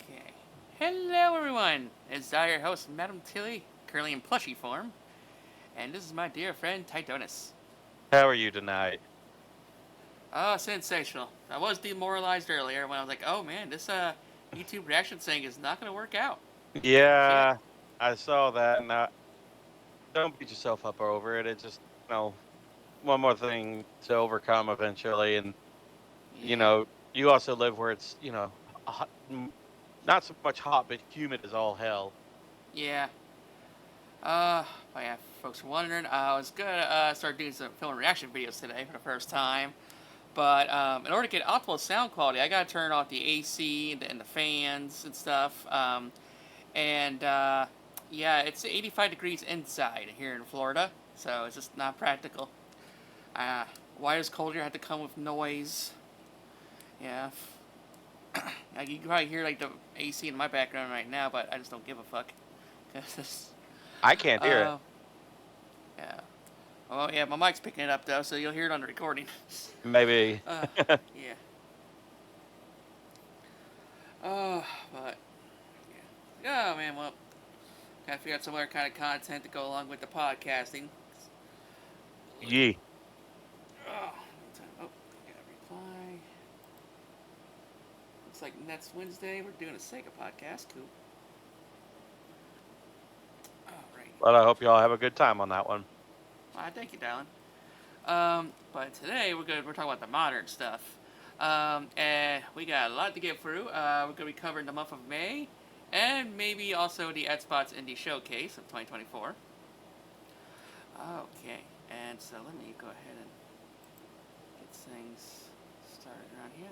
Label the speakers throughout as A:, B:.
A: Okay. Hello, everyone. It's your host, Madam Tilly, currently in plushy form, and this is my dear friend, Tidonis.
B: How are you tonight?
A: Oh, sensational. I was demoralized earlier when I was like, oh man, this YouTube reaction thing is not going to work out. Shit.
B: Yeah, I saw that, and don't beat yourself up over it. It's just, one more thing to overcome eventually. And,
A: Yeah.
B: you also live where it's, not so much hot, but humid as all hell.
A: Yeah. But yeah, folks are wondering, I was going to start doing some film reaction videos today for the first time. But in order to get optimal sound quality, I gotta turn off the AC and the fans and stuff. And yeah, it's 85 degrees inside here in Florida, so it's just not practical. Uh, Wires colder had to come with noise. Yeah, you can probably hear like the AC in my background right now, but I just don't give a fuck.
B: I can't hear it.
A: uh, yeah. Well, yeah, my mic's picking it up though, so you'll hear it on the recording.
B: Maybe.
A: uh, yeah. Uh, but yeah. Oh man, well, gotta figure out some other kind of content to go along with the podcasting.
B: Yee.
A: Oh, I gotta reply. Looks like next Wednesday we're doing a Sega podcast. Cool. Alright.
B: But I hope y'all have a good time on that one.
A: Thank you, darling. But today we're talking about the modern stuff. And we got a lot to get through. We're gonna be covering the month of May, and maybe also the Xbox Indie Showcase of 2024. Okay, and so let me go ahead and get things started around here.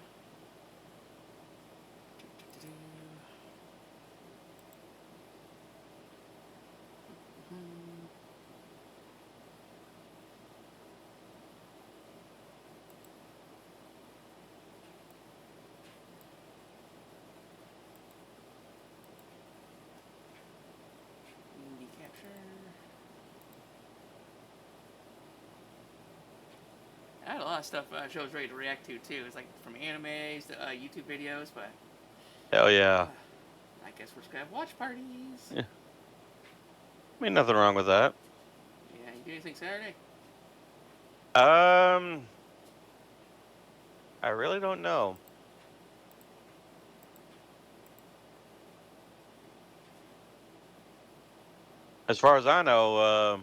A: Indie capture. I had a lot of stuff shows ready to react to too. It's like from animes to YouTube videos, but
B: Hell yeah.
A: uh, I guess we're just gonna have watch parties.
B: Yeah. I mean, nothing wrong with that.
A: Yeah, you do anything Saturday?
B: Um, I really don't know. As far as I know,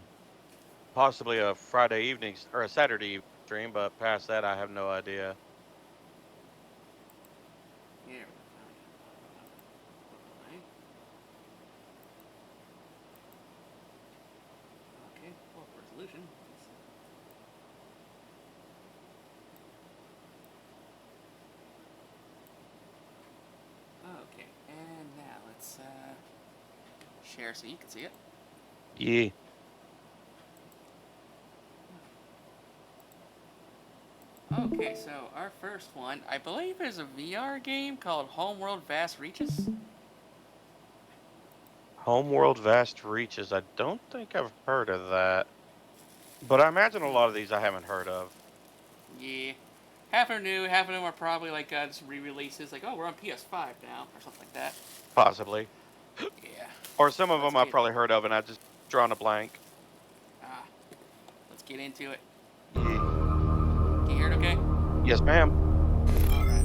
B: possibly a Friday evening or a Saturday evening stream, but past that, I have no idea.
A: Yeah. Okay, well, resolution. Okay, and now let's share so you can see it.
B: Yeah.
A: Okay, so our first one, I believe, is a VR game called Homeworld Vast Reaches.
B: Homeworld Vast Reaches. I don't think I've heard of that. But I imagine a lot of these I haven't heard of.
A: Yeah. Half are new, half of them are probably like just re-releases, like, oh, we're on PS5 now, or something like that.
B: Possibly.
A: Yeah.
B: Or some of
A: Let's
B: them I've
A: get,
B: probably heard of and I just drawn a blank.
A: ah, let's get into it.
B: Yeah.
A: Can you hear it okay?
B: Yes, ma'am.
A: Alright.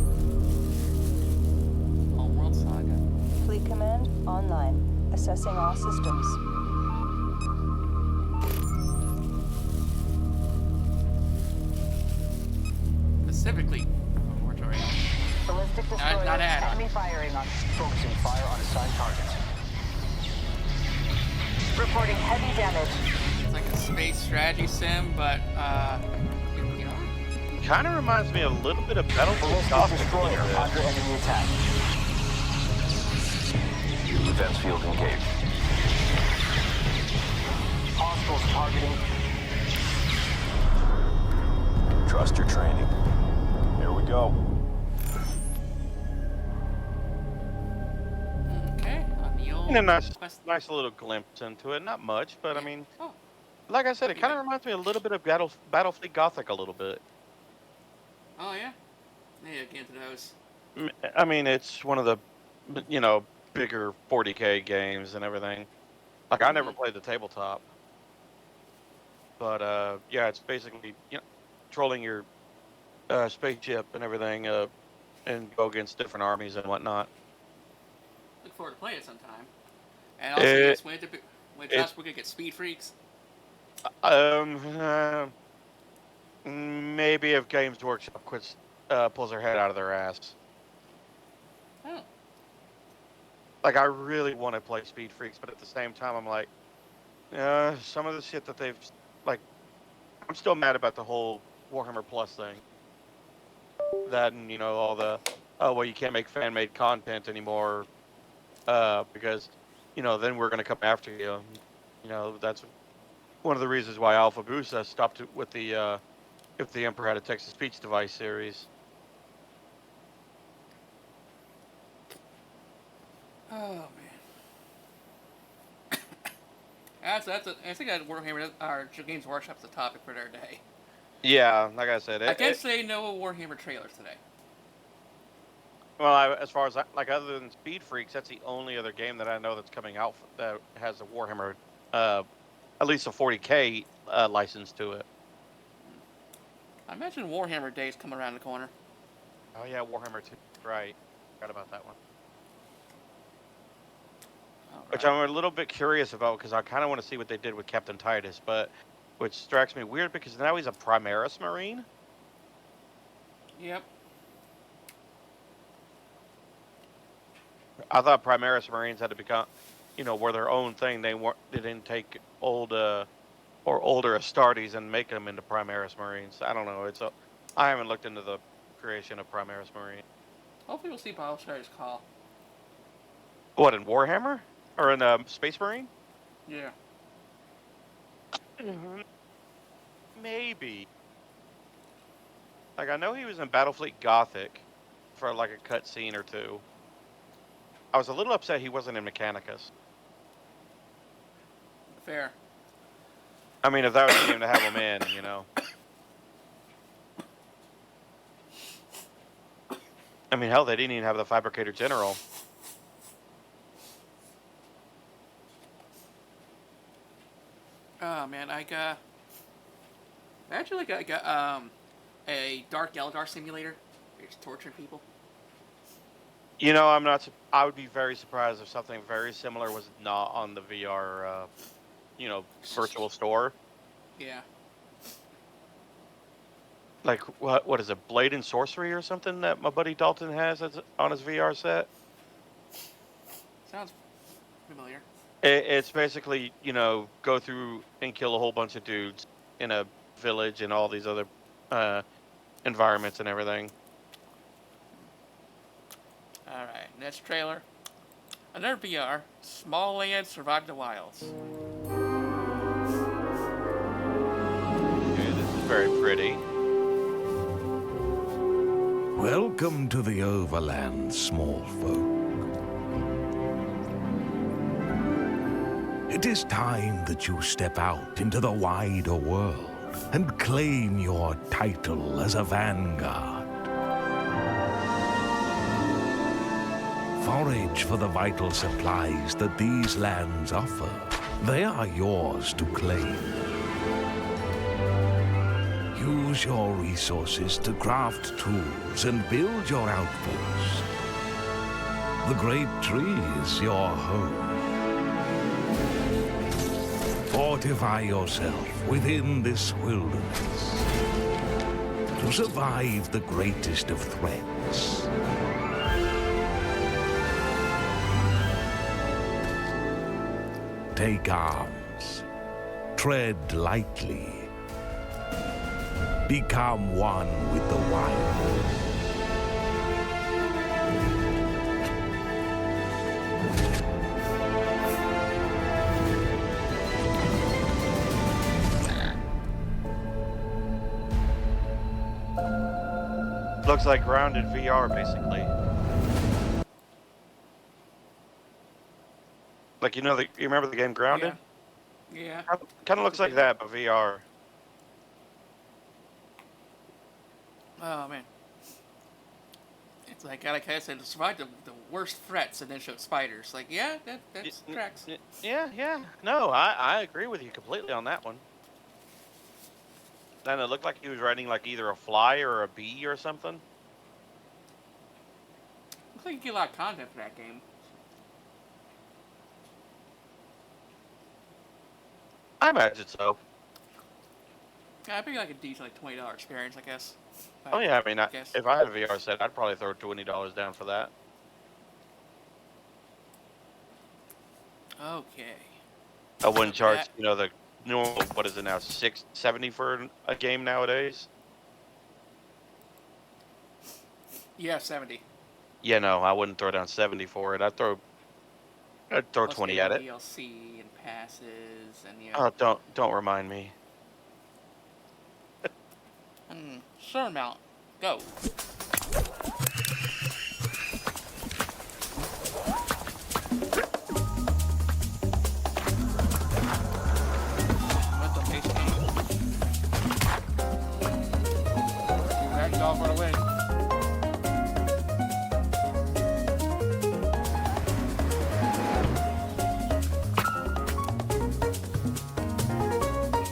A: Homeworld Saga.
C: Fleet Command online. Assessing all systems.
A: Specifically, Laboratory.
C: Ballistic destroyer.
A: Not add-on.
C: Enemy firing on.
D: Focusing fire on assigned targets.
C: Reporting heavy damage.
A: It's like a space strategy sim, but, you know.
B: Kind of reminds me a little bit of Battlefield
D: Ballistic
B: Gothic.
D: destroyer under enemy attack. Defense field engaged. Hostiles targeting. Trust your training. Here we go.
A: Okay, on the old
B: And a nice,
A: quest.
B: nice little glimpse into it. Not much, but I mean,
A: Oh,
B: like I said, it kind of reminds me a little bit of Battlefield Gothic a little bit.
A: oh yeah? Yeah, get into those.
B: I mean, it's one of the you know, bigger 40K games and everything. Like I never
A: Hmm.
B: played the tabletop, but yeah, it's basically controlling your spaceship and everything, and go against different armies and whatnot.
A: Look forward to playing it sometime. And also,
B: It
A: yes, when
B: it
A: Josh we're gonna get Speed Freaks.
B: um maybe if Games Workshop pulls their head out of their ass.
A: Oh,
B: Like I really want to play Speed Freaks, but at the same time, I'm like, some of the shit that like, I'm still mad about the whole Warhammer Plus thing. That and all the well, you can't make fan made content anymore because then we're gonna come after you. That's one of the reasons why Alpha Busa stopped it with the if the Emperor had a text to speech device series.
A: oh man. I think that Warhammer our Games Workshop's the topic for their day.
B: Yeah, like I said,
A: I can say no Warhammer trailers today.
B: well, as far as like other than Speed Freaks, that's the only other game that I know that's coming out that has a Warhammer, uh, at least a 40K license to it.
A: I imagine Warhammer Day is coming around the corner.
B: Oh yeah, Warhammer 2, right? Forgot about that one.
A: All
B: Which
A: right.
B: I'm a little bit curious about because I kind of want to see what they did with Captain Titus, but which strikes me weird because now he's a Primaris Marine.
A: Yep.
B: I thought Primaris Marines had to become, were their own thing. They didn't take or older Astartes and make them into Primaris Marines. I don't know. I haven't looked into the creation of Primaris Marine.
A: Hopefully we'll see Battlestar's Call.
B: What in Warhammer or in Space Marine?
A: Yeah.
B: Mhm. Maybe. Like I know he was in Battlefleet Gothic for like a cut scene or two. I was a little upset he wasn't in Mechanicus.
A: Fair.
B: I mean, if that was the game to have him in. I mean, hell, they didn't even have the Fabricator General.
A: Oh man, I got actually like I got a Dark Eldar simulator. It's torturing people.
B: I'm not. I would be very surprised if something very similar was not on the VR, virtual store.
A: Yeah.
B: Like what is it, Blade and Sorcery or something that my buddy Dalton has on his VR set?
A: Sounds familiar.
B: It's basically go through and kill a whole bunch of dudes in a village and all these other uh, environments and everything.
A: All right. Next trailer. Another VR. Small Land Survive the Wilds.
B: Okay, this is very pretty.
E: Welcome to the Overland, small folk. It is time that you step out into the wider world and claim your title as a vanguard. Forage for the vital supplies that these lands offer. They are yours to claim. Use your resources to craft tools and build your outpost. The great tree is your home. Fortify yourself within this wilderness to survive the greatest of threats. Take arms. Tread lightly. Become one with the wild.
B: Looks like grounded VR basically. Like you remember the game Grounded?
A: Yeah.
B: Kind of looks like that, but VR.
A: Oh man. It's like I said, survived the worst threats and then showed spiders. Like, yeah, that's tracks.
B: Yeah, yeah. No, I agree with you completely on that one. And it looked like he was riding like either a fly or a bee or something.
A: Looks like you get a lot of content for that game.
B: I imagine so.
A: Yeah, I think like a decent like $20 experience, I guess.
B: Oh yeah, I mean,
A: Guess.
B: if I had a VR set, I'd probably throw $20 down for that.
A: Okay.
B: I wouldn't
A: So
B: charge,
A: that-
B: the normal. What is it now? $6.70 for a game nowadays.
A: Yeah, 70.
B: Yeah, no, I wouldn't throw down 70 for it. I'd throw
A: Plus
B: 20
A: getting
B: at it.
A: DLC and passes and
B: Oh, don't remind me.
A: certain amount. Go. Mental pace game. Ragdoll for the win.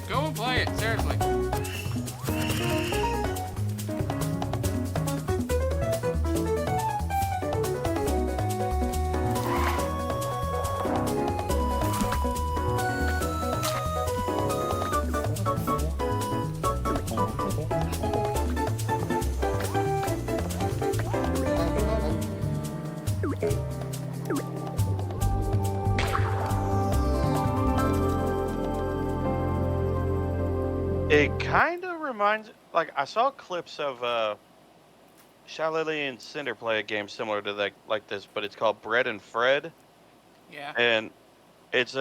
A: Go and play it, seriously.
B: It kind of reminds, like, I saw clips of Shillelagh and Cinder play a game similar to that, like this, but it's called Bread and Fred,
A: Yeah.
B: and it's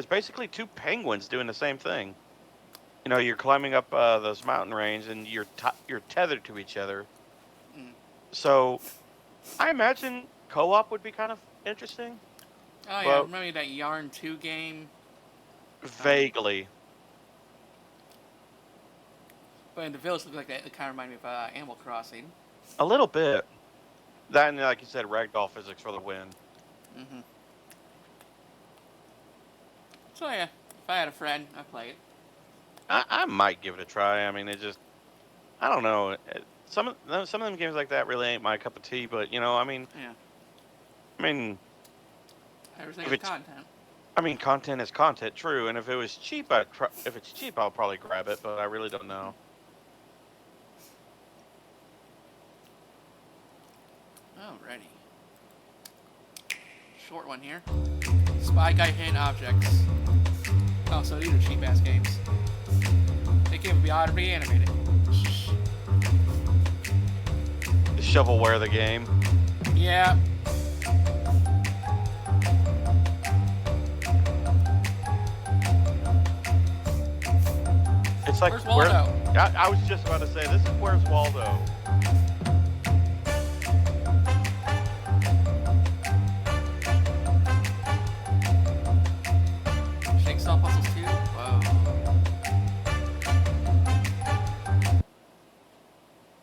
B: basically two penguins doing the same thing. You're climbing up this mountain range, and you're tethered to each other.
A: Mm.
B: So I imagine co-op would be kind of interesting,
A: Oh yeah,
B: but
A: remember that Yarn 2 game?
B: vaguely.
A: But in the village looked like that. It kind of reminded me of Animal Crossing.
B: A little bit. That and, like you said, ragdoll physics for the win.
A: Mm-hmm. So yeah, if I had a friend, I'd play it.
B: I might give it a try. I mean, I don't know. Some of them games like that really ain't my cup of tea. But I mean,
A: Yeah.
B: I mean,
A: Everything
B: if
A: is
B: it's,
A: content.
B: I mean, content is content, true. And if it was cheap, if it's cheap, I'll probably grab it. But I really don't know.
A: Alrighty. Short one here. Spy Guy Hidden Objects. Oh, so these are cheap ass games. They can't be automatically animated.
B: The shovelware the game.
A: Yeah.
B: It's like
A: Where's Waldo?
B: I was just about to say this is Where's Waldo.
A: Jigsaw puzzles too? Whoa.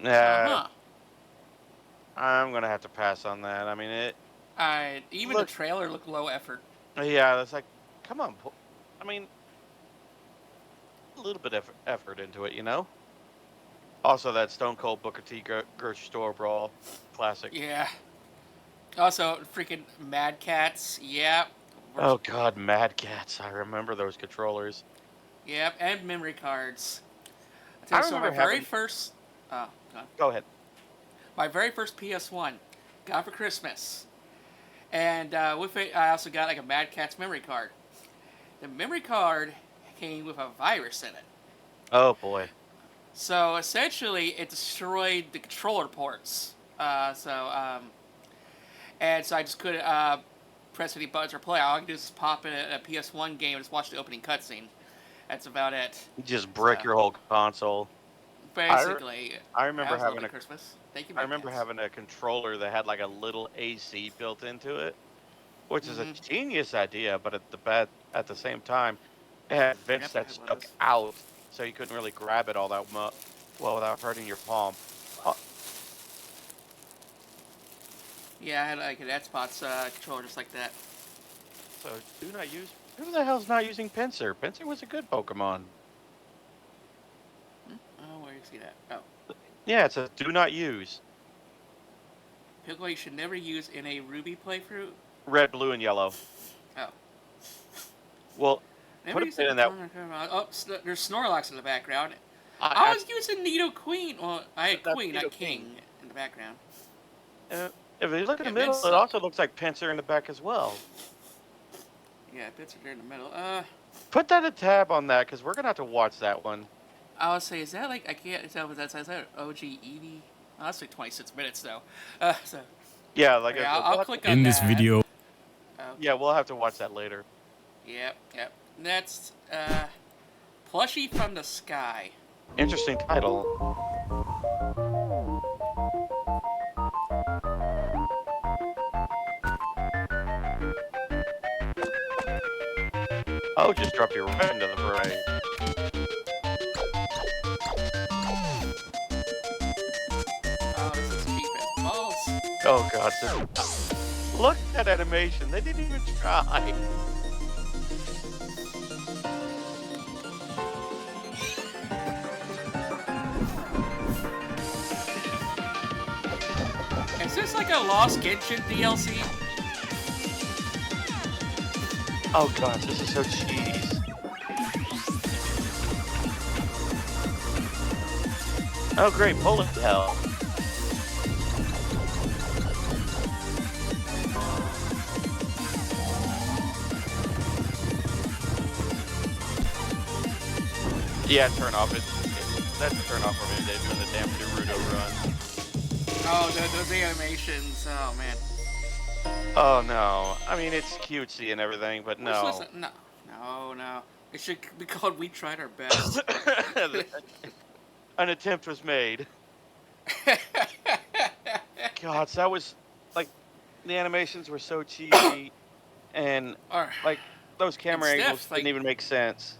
B: Yeah,
A: Uh-huh.
B: I'm gonna have to pass on that. I mean,
A: Even
B: Look-
A: the trailer looked low effort.
B: yeah, it's like, come on. I mean, a little bit of effort into it. Also, that Stone Cold Booker T grocery store brawl, classic.
A: Yeah. Also, freaking Mad Cats. Yep.
B: Oh God, Mad Cats! I remember those controllers.
A: Yep, and memory cards.
B: I
A: So my
B: remember
A: very
B: having-
A: first... Oh, God.
B: Go ahead.
A: My very first PS1 got for Christmas. And with it, I also got like a Mad Catz memory card. The memory card came with a virus in it.
B: Oh boy.
A: So essentially, it destroyed the controller ports. And so I just couldn't press any buttons or play. All I can do is pop in a PS1 game and just watch the opening cutscene. That's about it.
B: You just brick your whole console.
A: Basically.
B: I remember
A: that was
B: having
A: lovely
B: a
A: Christmas. Thank you,
B: I
A: Mad
B: remember
A: Catz.
B: having a controller that had like a little AC built into it, which is a
A: Mhm.
B: genius idea, but at the same time, it had vents
A: Yep,
B: that
A: it
B: stuck
A: was.
B: out, so you couldn't really grab it all that well without hurting your palm.
A: Yeah, I had like an Xbox controller just like that.
B: So do not use. Who the hell's not using Pinsir? Pinsir was a good Pokemon.
A: Oh, where do you see that? Oh.
B: Yeah, it says do not use.
A: Pickle you should never use in a Ruby playthrough.
B: Red, blue, and yellow.
A: Oh.
B: Well,
A: Never
B: put a
A: use
B: pin
A: it
B: in that.
A: Oh, there's Snorlax in the background. I
B: I,
A: was using Nido Queen. Well, I had
B: That's
A: Queen,
B: Nido
A: not
B: King.
A: King, in the background.
B: If you look in the
A: Yeah,
B: middle,
A: Vince
B: it
A: sucked.
B: also looks like Pinsir in the back as well.
A: Yeah, bits are there in the middle.
B: Put that a tab on that because we're gonna have to watch that one.
A: I would say, is that like, I can't tell if is that OG Eevee? Oh, that's like 26 minutes though. So,
B: Yeah, like
A: yeah, I'll click on
E: In
A: that.
E: this video,
A: Okay.
B: Yeah, we'll have to watch that later.
A: Yep. Next, Plushie from the Sky.
B: Interesting title. Oh, just drop you right into the parade.
A: Oh, this is cheap as balls.
B: Oh god, look at that animation. They didn't even try.
A: Is this like a Lost Genshin DLC?
B: Oh god, this is so cheese. Oh great, bullet hell. Yeah, turn off it. That's turn off for me. They're doing the damn Naruto run.
A: Oh, those animations. Oh man.
B: Oh no. I mean, it's cutesy and everything, but no.
A: No. It should be called We Tried Our Best.
B: An attempt was made. God, that was like the animations were so cheesy, and
A: Or,
B: like those camera
A: It's
B: angles
A: def,
B: didn't
A: like-
B: even make sense.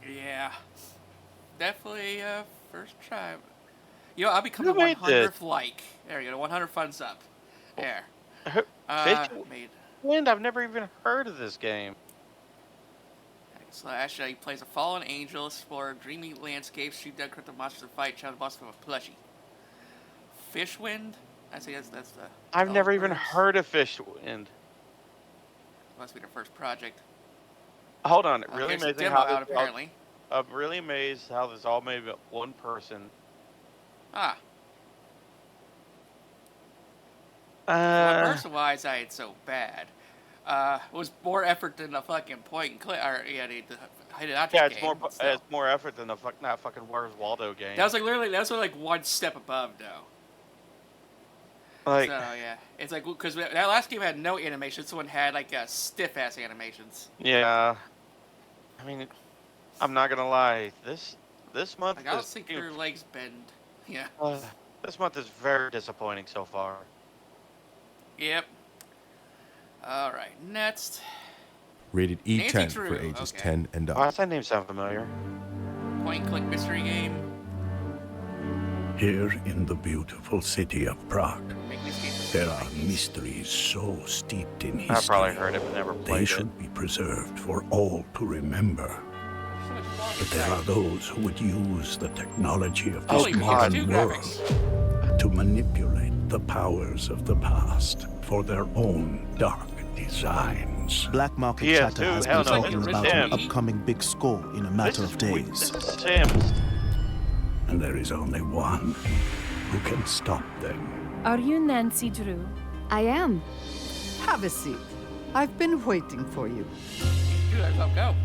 A: yeah. Definitely first try. You know, I'll become
B: Who
A: the
B: made
A: 100th like. There you go, 100 thumbs up. There. Made.
B: Wind, I've never even heard of this game.
A: Slash, he plays a fallen angel, explore dreamy landscapes, shoot down crypto monsters, and fight challenge boss with a plushie. Fishwind? I say that's the.
B: I've never even
A: developers.
B: heard of Fishwind.
A: Must be their first project.
B: Hold on, really
A: Here's the
B: amazing
A: demo
B: how
A: out
B: this,
A: apparently.
B: I'm really amazed how this all made up one person.
A: Ah. Well, person-wise, I ain't so bad. It was more effort than the fucking point and click. Or yeah, the hide it out
B: Yeah,
A: game.
B: it's more effort than the that fucking Where's Waldo game.
A: That was like literally like one step above though.
B: like,
A: So yeah, it's like because that last game had no animation. This one had like stiff ass animations.
B: yeah. I mean, I'm not gonna lie. This month
A: Like I don't
B: is
A: think your legs bend. Yeah.
B: this month is very disappointing so far.
A: Yep. All right. Next.
F: Rated
A: Nancy
F: E10
A: Drew,
F: for ages
A: okay.
F: 10 and
B: Why
F: up.
B: does that name sound familiar?
A: Point and click mystery game.
G: Here in the beautiful city of Prague,
A: Make this game for
G: there are
A: Vikings.
G: mysteries so steeped in
B: I've probably
G: history.
B: heard it, but never
G: They
B: played it.
G: should be preserved for all to remember. But there are those who would use the technology of
A: Holy
G: this
B: God.
G: modern
A: PS2
G: world
A: graphics.
G: to manipulate the powers of the past for their own dark designs.
H: Black market
B: PS2,
H: chatter has
B: hell
H: been
B: no,
H: talking
A: this is
H: about an
A: Sims.
H: upcoming big score in a matter of days.
B: This is Sims.
G: And there is only one who can stop them.
I: Are you Nancy Drew?
J: I am.
K: Have a seat. I've been waiting for you.
A: Dude, let's go.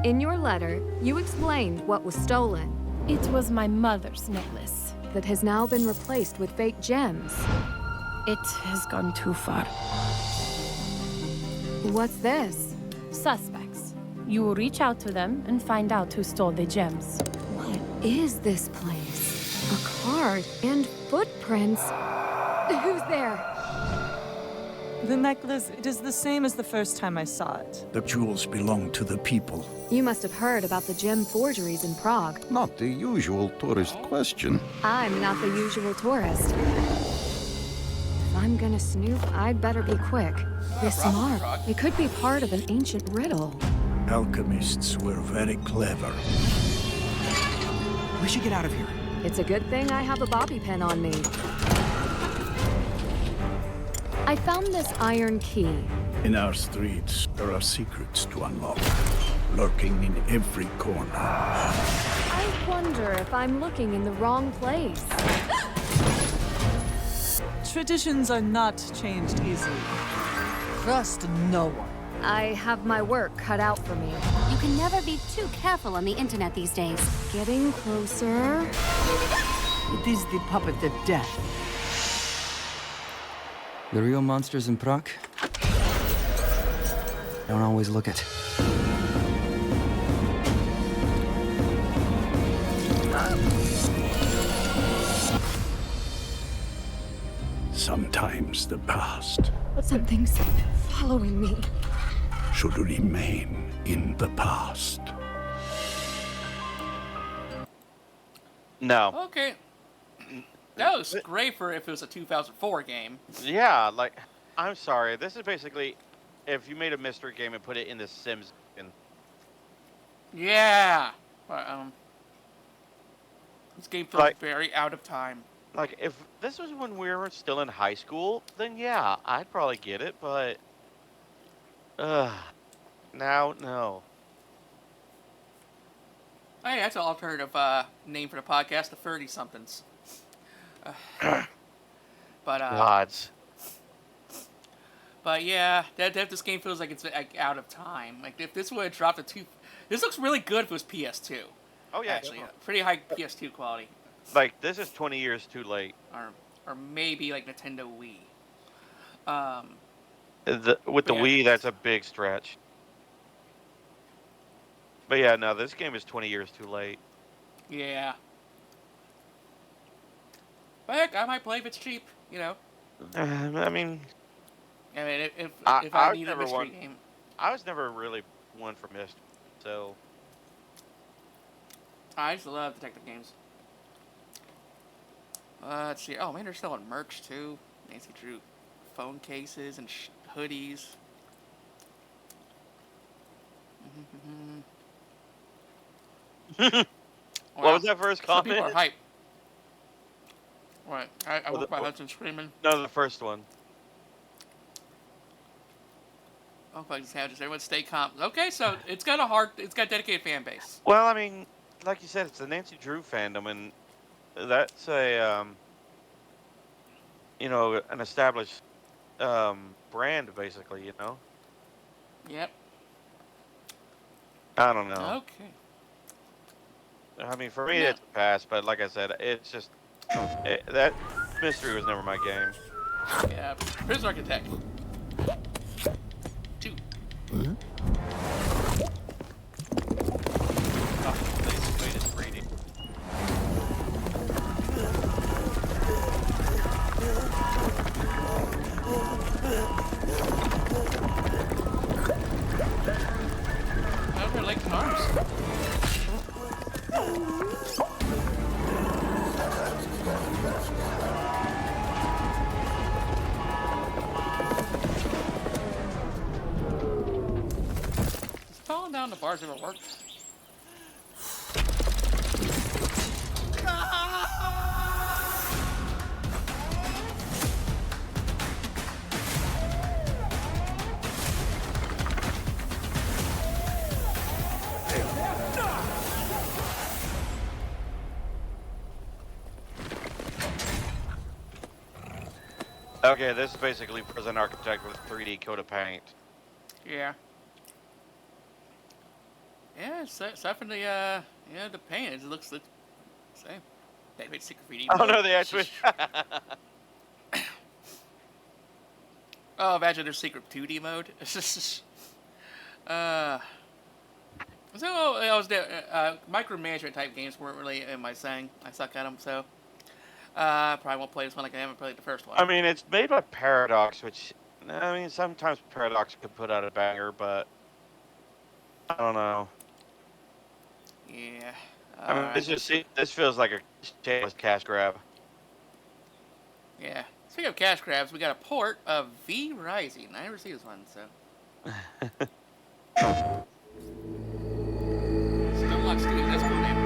J: In your letter, you explained what was stolen,
I: It was my mother's necklace.
J: that has now been replaced with fake gems.
I: It has gone too far.
J: What's this?
I: Suspects. You will reach out to them and find out who stole the gems.
J: What is this place? A card and footprints. Who's there?
C: The necklace, it is the same as the first time I saw it.
G: The jewels belong to the people.
J: You must have heard about the gem forgeries in Prague.
F: Not the usual tourist question.
J: I'm not the usual tourist. I'm gonna snoop, I'd better be quick. This mark, it could be part of an ancient riddle.
G: Alchemists were very clever.
F: We should get out of here.
J: It's a good thing I have a bobby pin on me. I found this iron key.
G: In our streets, there are secrets to unlock, lurking in every corner.
J: I wonder if I'm looking in the wrong place.
C: Traditions are not changed easily.
K: Trust no one.
J: I have my work cut out for me.
L: You can never be too careful on the internet these days.
J: Getting closer.
K: It is the puppet of death.
F: The real monsters in Prague don't always look it.
G: Sometimes the past
J: Something's following me.
G: should remain in the past.
B: No.
A: Okay. That was great for if it was a 2004 game.
B: Yeah, like, I'm sorry. This is basically if you made a mystery game and put it in the Sims.
A: Yeah. But, this game feels
B: Like-
A: very out of time.
B: Like, if this was when we were still in high school, then yeah, I'd probably get it, but... now, no.
A: Hey, that's an alternative name for the podcast, the 30-somethings. But
B: Gods.
A: But yeah, that this game feels like it's like out of time. Like if this would have dropped this looks really good if it was PS2.
B: Oh yeah,
A: Actually,
B: definitely.
A: pretty high PS2 quality,
B: Like, this is 20 years too late.
A: or maybe like Nintendo Wii.
B: With the
A: yeah.
B: Wii, that's a big stretch. But yeah, no, this game is 20 years too late.
A: Yeah. But heck, I might play if it's cheap. You know.
B: I mean,
A: if
B: I
A: I
B: was
A: need a
B: never
A: mystery
B: one-
A: game.
B: I was never really one for mystery, so...
A: I just love detective games. Let's see. Oh man, they're selling merch too. Nancy Drew phone cases and hoodies.
B: What was that first
A: Some people are
B: comment?
A: hype. What? I
B: Well,
A: woke
B: the-
A: my husband screaming.
B: No, the first one.
A: Oh, fuck, just everyone stay calm. Okay, so it's got a dedicated fan base.
B: Well, I mean, like you said, it's the Nancy Drew fandom, and that's a, an established brand, basically, you know?
A: Yep.
B: I don't know.
A: Okay.
B: I mean, for me,
A: Yeah.
B: it's a pass, but like I said, it's just... that mystery was never my game.
A: Yeah. Prison Architect. 2. Oh, they're like arms. Does falling down the bars ever work?
B: Okay, this is basically Prison Architect with 3D coat of paint.
A: Yeah. Yeah, except for the the paint, it looks the same. They made secret 3D.
B: Oh
A: mode.
B: no, they actually...
A: Oh, imagine their secret 2D mode. So I was there. Micromanagement type games weren't really in my thing. I suck at them, so probably won't play this one like I haven't played the first one.
B: I mean, it's made by Paradox, which... I mean, sometimes Paradox could put out a banger, but... I don't know.
A: Yeah.
B: I mean, this feels like a shameless cash grab.
A: Yeah. Speaking of cash grabs, we got a port of V Rising. I never see this one, so. Still not Steve. That's cool name.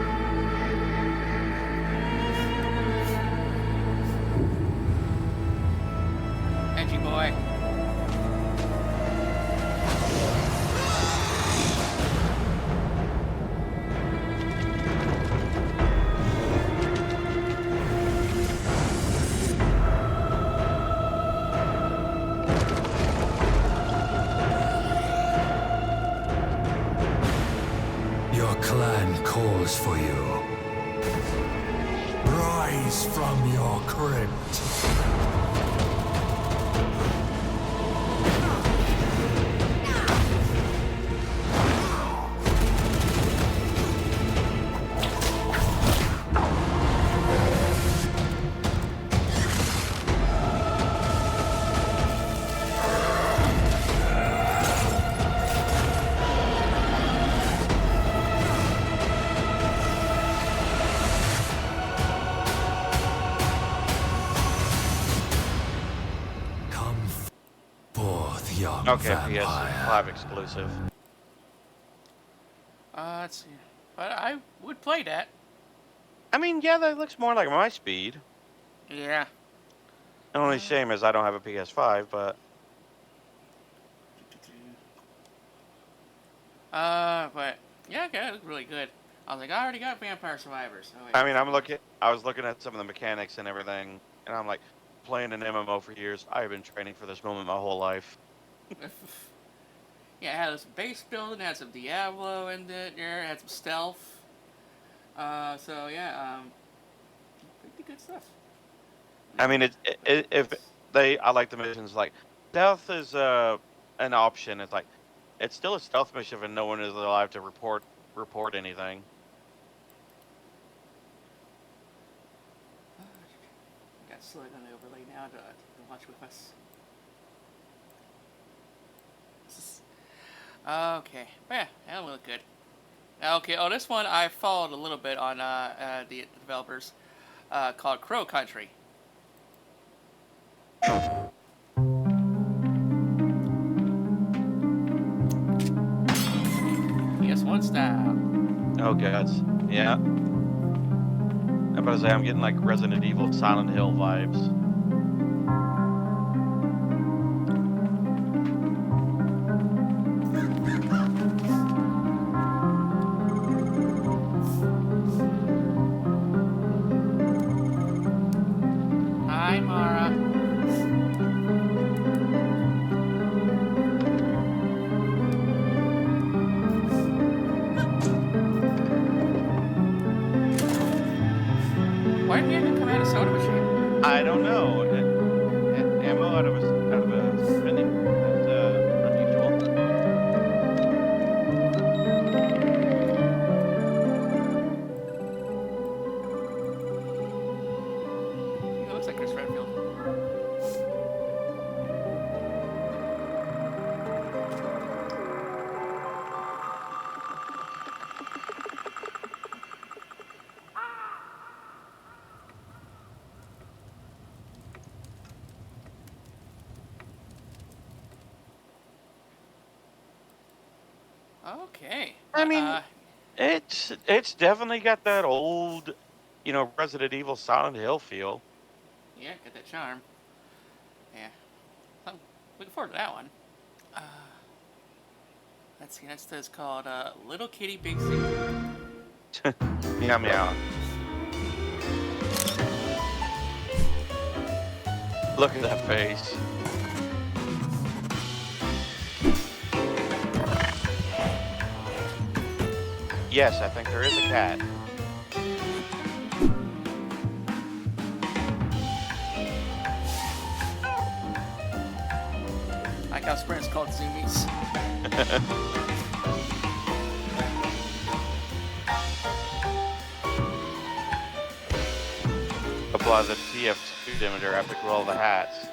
A: Edgy boy.
E: Your clan calls for you. Rise from your crypt.
B: Okay, PS5 exclusive.
A: Let's see. But I would play that.
B: I mean, yeah, that looks more like my speed.
A: Yeah.
B: The only shame is I don't have a PS5, but...
A: But, yeah, okay, it looked really good. I was like, I already got Vampire Survivors. Oh, wait.
B: I mean, I was looking at some of the mechanics and everything, and I'm like, playing an MMO for years, I've been training for this moment my whole life.
A: Yeah, it had some base building, it had some Diablo in it, it had some stealth. So yeah, pretty good stuff.
B: I mean, I like the missions, like, stealth is an option. It's like, it's still a stealth mission and no one is alive to report anything.
A: Got Slug on the overlay now to watch with us. Okay, yeah, that will look good. Okay, oh, this one I followed a little bit on the developers, called Crow Country. PS1 style.
B: Oh, gods. Yeah. I'm about to say, I'm getting like Resident Evil, Silent Hill vibes.
A: Hi, Mara. Why did you come out of soda machine?
B: I don't know. Ammo out of a vending. That's unusual.
A: It looks like Chris Redfield. Okay.
B: I mean, it's definitely got that old, Resident Evil, Silent Hill feel.
A: Yeah, got that charm. Yeah. I'm looking forward to that one. Let's see, that's called Little Kitty Big City.
B: Meow meow. Look at that face. Yes, I think there is a cat.
A: I like how Sprint's called Zoomies.
B: Apply the TF2 dimeter after all the hats.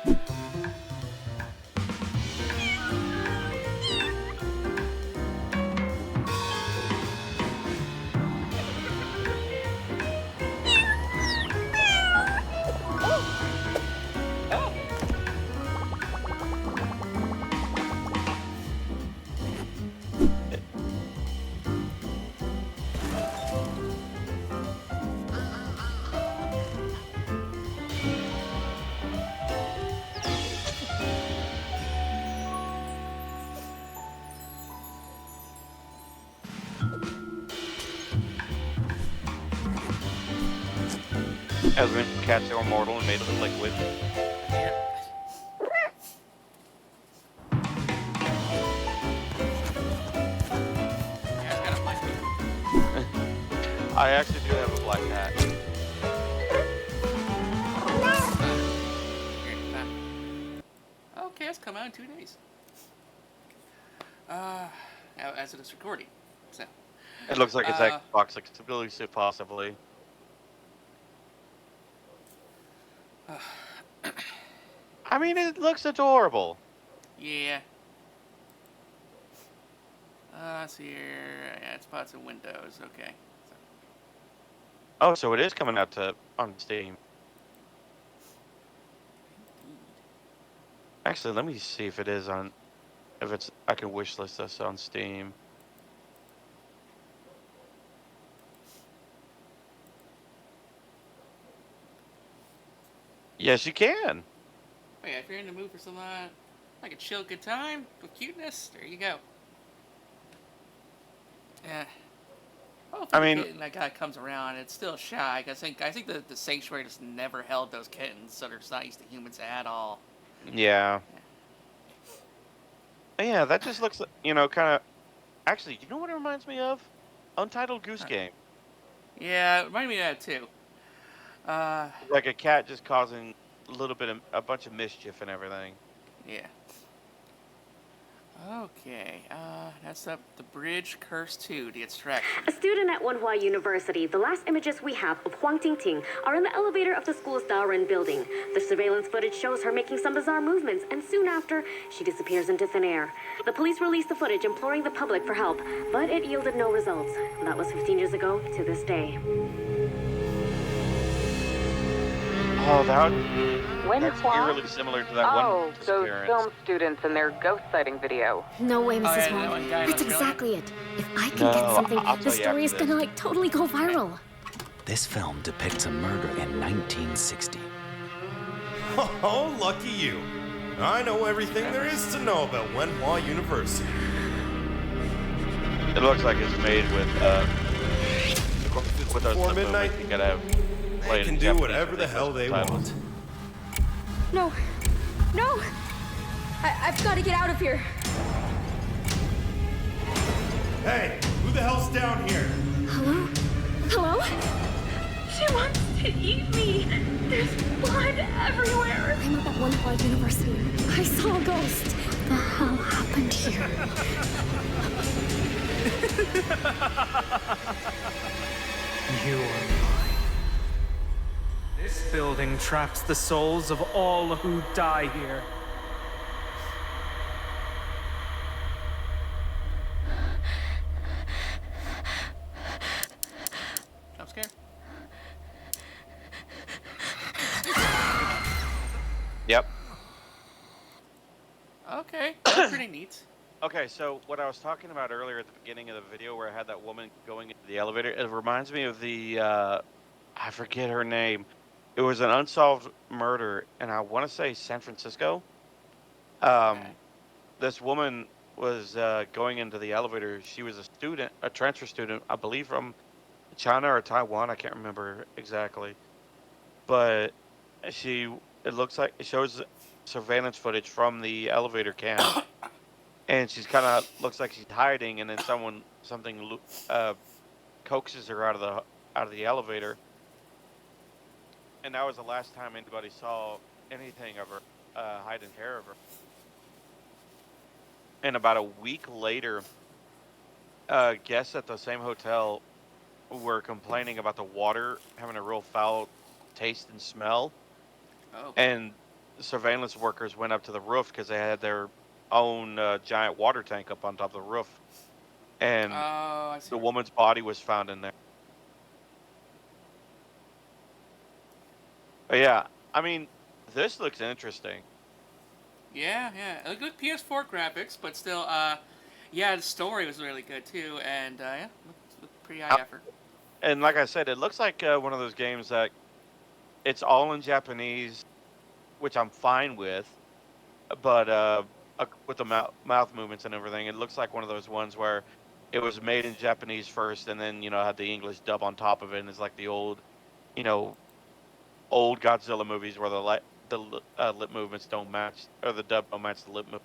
B: As when cats are immortal and made of liquid. I actually do have a black cat.
A: Okay, it's come out in 2 days. As it is recording. So.
B: It looks like it's Xbox exclusive, possibly. I mean, it looks adorable.
A: Yeah. Let's see here. Yeah, it's spots in Windows. Okay. So.
B: Oh, so it is coming out on Steam. Actually, let me see if it is on. If it's, I can wishlist this on Steam. Yes, you can.
A: Oh, yeah, if you're in the mood for some like a chill, good time with cuteness, there you go. Yeah. Hopefully
B: I mean,
A: the kitten that guy comes around. It's still shy. I think the sanctuary just never held those kittens, so they're just not used to humans at all.
B: Yeah. Yeah, that just looks, kind of. Actually, you know what it reminds me of? Untitled Goose Game.
A: Yeah, it reminded me of that too.
B: Like a cat just causing a bunch of mischief and everything.
A: Yeah. Okay, that's up the bridge curse 2, the extraction.
M: A student at Wenhua University, the last images we have of Huang Tingting are in the elevator of the school's Daoren building. The surveillance footage shows her making some bizarre movements, and soon after, she disappears into thin air. The police released the footage imploring the public for help, but it yielded no results. That was 15 years ago to this day.
B: Oh, that's eerily similar to that one
N: those film students and their ghost sighting video.
J: No way, Mrs. Wong. That's exactly it. If I can get something, the story is gonna totally go viral.
F: This film depicts a murder in 1960.
O: Oh, lucky you. I know everything there is to know about Wenhua University.
B: It looks like it's made with
O: Before midnight,
B: you gotta have
O: they can do whatever the hell they want.
J: No. No! I've got to get out of here.
O: Hey, who the hell's down here?
J: Hello? Hello?
P: She wants to eat me. There's blood everywhere.
J: I'm up at Wenhua University. I saw a ghost. What the hell happened here?
Q: You are mine. This building traps the souls of all who die here.
A: Jump scare.
B: Yep.
A: Okay, that's pretty neat.
B: Okay, so what I was talking about earlier at the beginning of the video where I had that woman going into the elevator, it reminds me of the, I forget her name. It was an unsolved murder, and I want to say San Francisco. This woman was going into the elevator. She was a student, a transfer student, I believe from China or Taiwan. I can't remember exactly. But it shows surveillance footage from the elevator cam. And she's looks like she's hiding, and then something coaxes her out of the elevator. And that was the last time anybody saw anything of her, hiding hair of her. And about a week later, guests at the same hotel were complaining about the water having a real foul taste and smell.
A: Oh.
B: And surveillance workers went up to the roof because they had their own giant water tank up on top of the roof. And the woman's body was found in there. But yeah, I mean, this looks interesting.
A: Yeah. It looked PS4 graphics, but still, yeah, the story was really good too, and yeah, looked pretty high effort.
B: And like I said, it looks like one of those games that it's all in Japanese, which I'm fine with, but with the mouth movements and everything, it looks like one of those ones where it was made in Japanese first, and then had the English dub on top of it, and it's like the old, old Godzilla movies where the lip movements don't match, or the dub don't match the lip movement.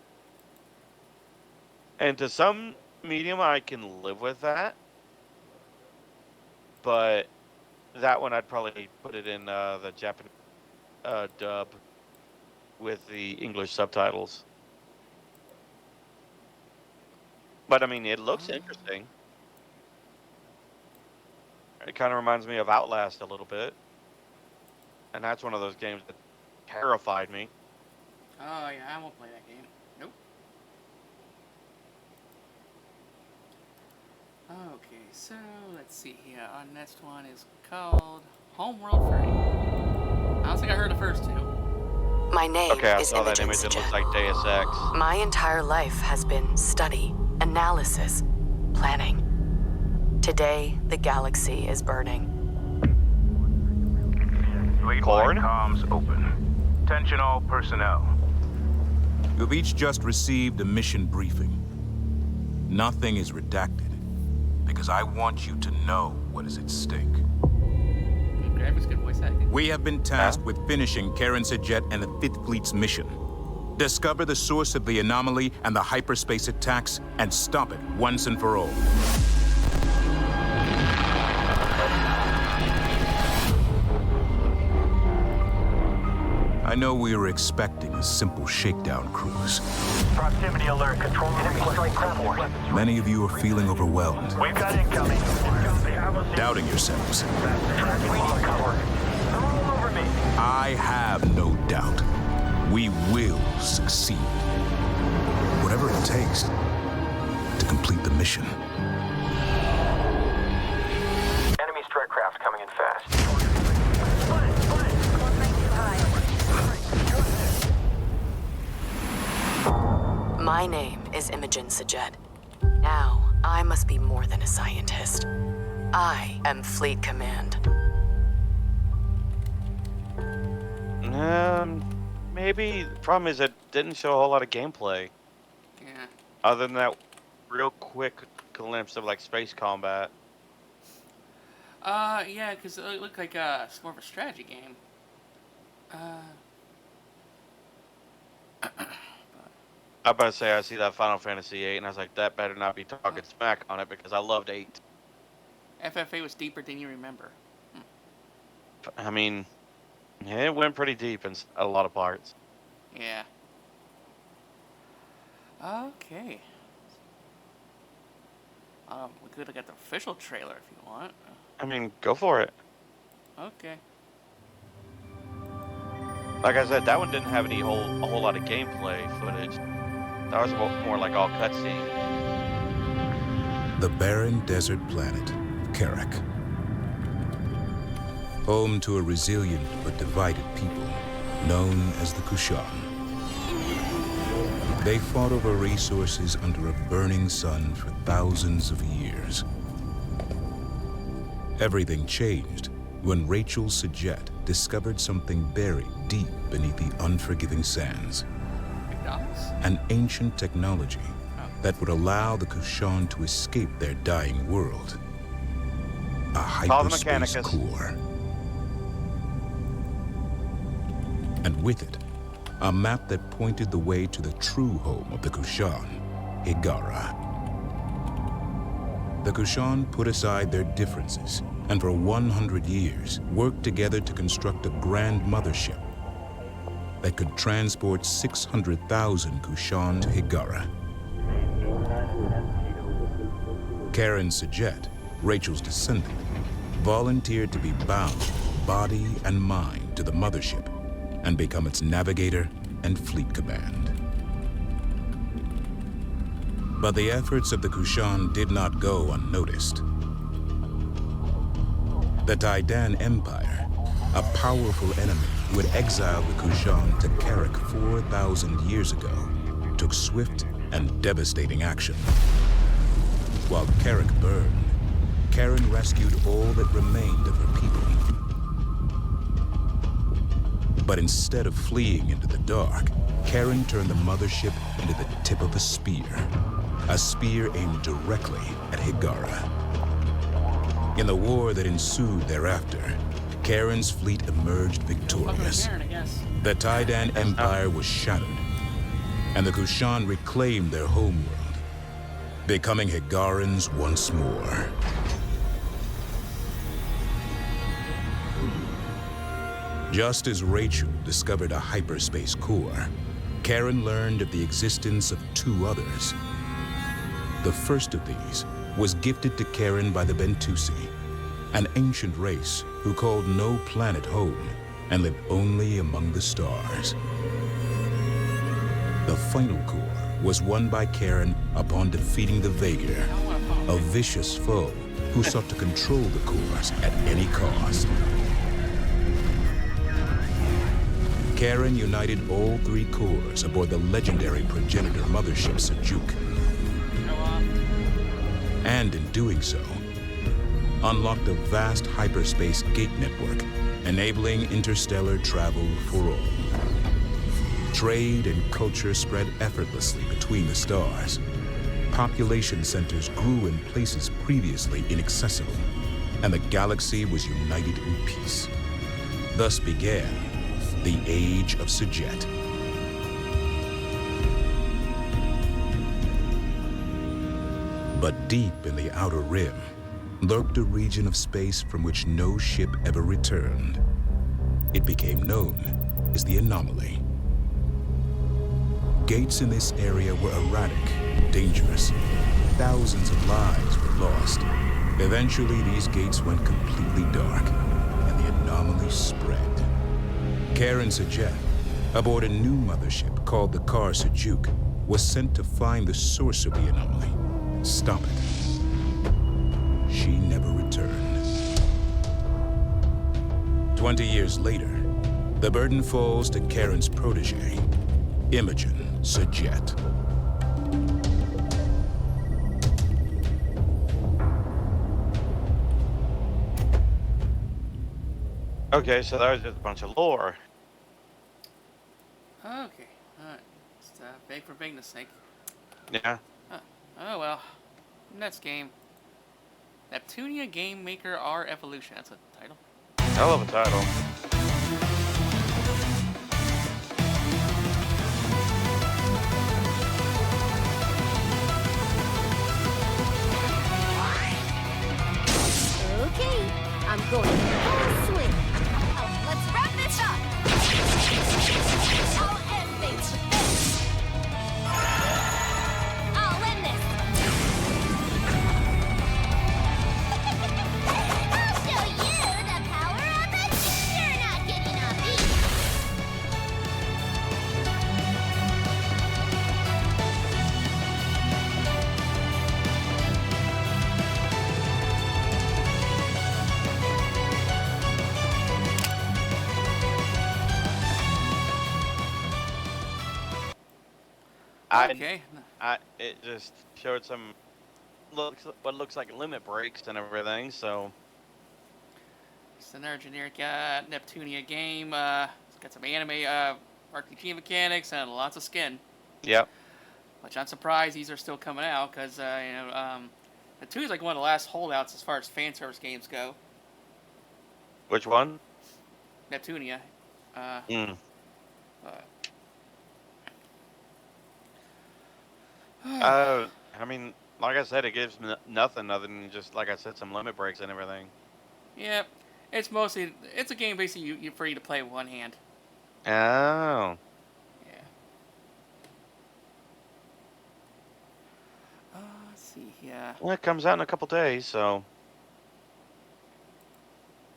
B: And to some medium, I can live with that. But that one, I'd probably put it in the Japanese dub with the English subtitles. But I mean, it looks interesting. It kind of reminds me of Outlast a little bit. And that's one of those games that terrified me.
A: Oh, yeah, I won't play that game. Nope. Okay, so let's see here. Our next one is called Homeworld Free. I don't think I heard the first two.
R: My name
B: okay, I
R: is
B: saw that image. It looks like Deus Ex.
R: My entire life has been study, analysis, planning. Today, the galaxy is burning.
D: Fleet line comms open. Attention all personnel.
S: You've each just received a mission briefing. Nothing is redacted, because I want you to know what is at stake. We have been tasked with finishing Karen Sajet and the 5th Fleet's mission. Discover the source of the anomaly and the hyperspace attacks, and stop it once and for all. I know we were expecting a simple shakedown cruise.
D: Proximity alert. Control enemy strike craft force.
S: Many of you are feeling overwhelmed,
D: We've got incoming.
S: doubting yourselves.
D: Cover. They're all over me.
S: I have no doubt. We will succeed. Whatever it takes to complete the mission.
D: Enemy strike craft coming in fast.
R: My name is Imogen Sajet. Now, I must be more than a scientist. I am Fleet Command.
B: Maybe. The problem is it didn't show a whole lot of gameplay.
A: Yeah.
B: Other than that real quick glimpse of, like, space combat.
A: Yeah, because it looked like it's more of a strategy game.
B: I'm about to say I see that Final Fantasy VIII, and I was like, that better not be talking smack on it, because I loved 8.
A: FF8 was deeper than you remember.
B: I mean, yeah, it went pretty deep in a lot of parts.
A: Yeah. Okay. We could have got the official trailer if you want.
B: I mean, go for it.
A: Okay.
B: Like I said, that one didn't have a whole lot of gameplay footage. That was more like all cutscene.
S: The barren desert planet, Karak. Home to a resilient but divided people known as the Kushan. They fought over resources under a burning sun for thousands of years. Everything changed when Rachel Sajet discovered something buried deep beneath the unforgiving sands. An ancient technology that would allow the Kushan to escape their dying world. A hyperspace core. And with it, a map that pointed the way to the true home of the Kushan, Hiigara. The Kushan put aside their differences and for 100 years worked together to construct a grand mothership that could transport 600,000 Kushan to Hiigara. Karen Sajet, Rachel's descendant, volunteered to be bound, body and mind, to the mothership and become its navigator and fleet command. But the efforts of the Kushan did not go unnoticed. The Taidan Empire, a powerful enemy who had exiled the Kushan to Karak 4,000 years ago, took swift and devastating action. While Karak burned, Karen rescued all that remained of her people. But instead of fleeing into the dark, Karen turned the mothership into the tip of a spear aimed directly at Hiigara. In the war that ensued thereafter, Karen's fleet emerged victorious.
A: Baron, I guess.
S: The Tidan Empire was shattered, and the Kushan reclaimed their homeworld, becoming Higarans once more. Just as Rachel discovered a hyperspace core, Karen learned of the existence of two others. The first of these was gifted to Karen by the Bentusi, an ancient race who called no planet home and lived only among the stars. The final core was won by Karen upon defeating the Vaegir, a vicious foe who sought to control the cores at any cost. Karen united all three cores aboard the legendary progenitor mothership Sejuk. And in doing so, unlocked a vast hyperspace gate network, enabling interstellar travel for all. Trade and culture spread effortlessly between the stars. Population centers grew in places previously inaccessible, and the galaxy was united in peace. Thus began the Age of Sajet. But deep in the Outer Rim lurked a region of space from which no ship ever returned. It became known as the Anomaly. Gates in this area were erratic, dangerous. Thousands of lives were lost. Eventually, these gates went completely dark, and the Anomaly spread. Karen Sajet, aboard a new mothership called the Kar Sejuk, was sent to find the source of the anomaly and stop it. She never returned. 20 years later, the burden falls to Karen's protege, Imogen Sajet.
B: Okay, so that was just a bunch of lore.
A: Okay, alright. Just big for bigness sake.
B: Yeah.
A: Oh well. Next game. Neptunia Game Maker R Evolution. That's a title.
B: Hell of a title.
L: Okay, I'm going full swing. Let's wrap this up. I'll end things with this. I'll end this. I'll show you the power of a You're not getting a beat.
A: Okay.
B: It just showed some what looks like limit breaks and everything. So
A: It's another generic Neptunia game. It's got some anime RPG mechanics and lots of skin.
B: Yep.
A: Which I'm surprised these are still coming out because Neptunia is like one of the last holdouts as far as fan service games go.
B: Which one?
A: Neptunia.
B: I mean, like I said, it gives nothing other than just, like I said, some limit breaks and everything.
A: Yeah, it's a game basically you for you to play with one hand.
B: Oh.
A: Yeah. Let's see. Yeah.
B: Well, it comes out in a couple days, so.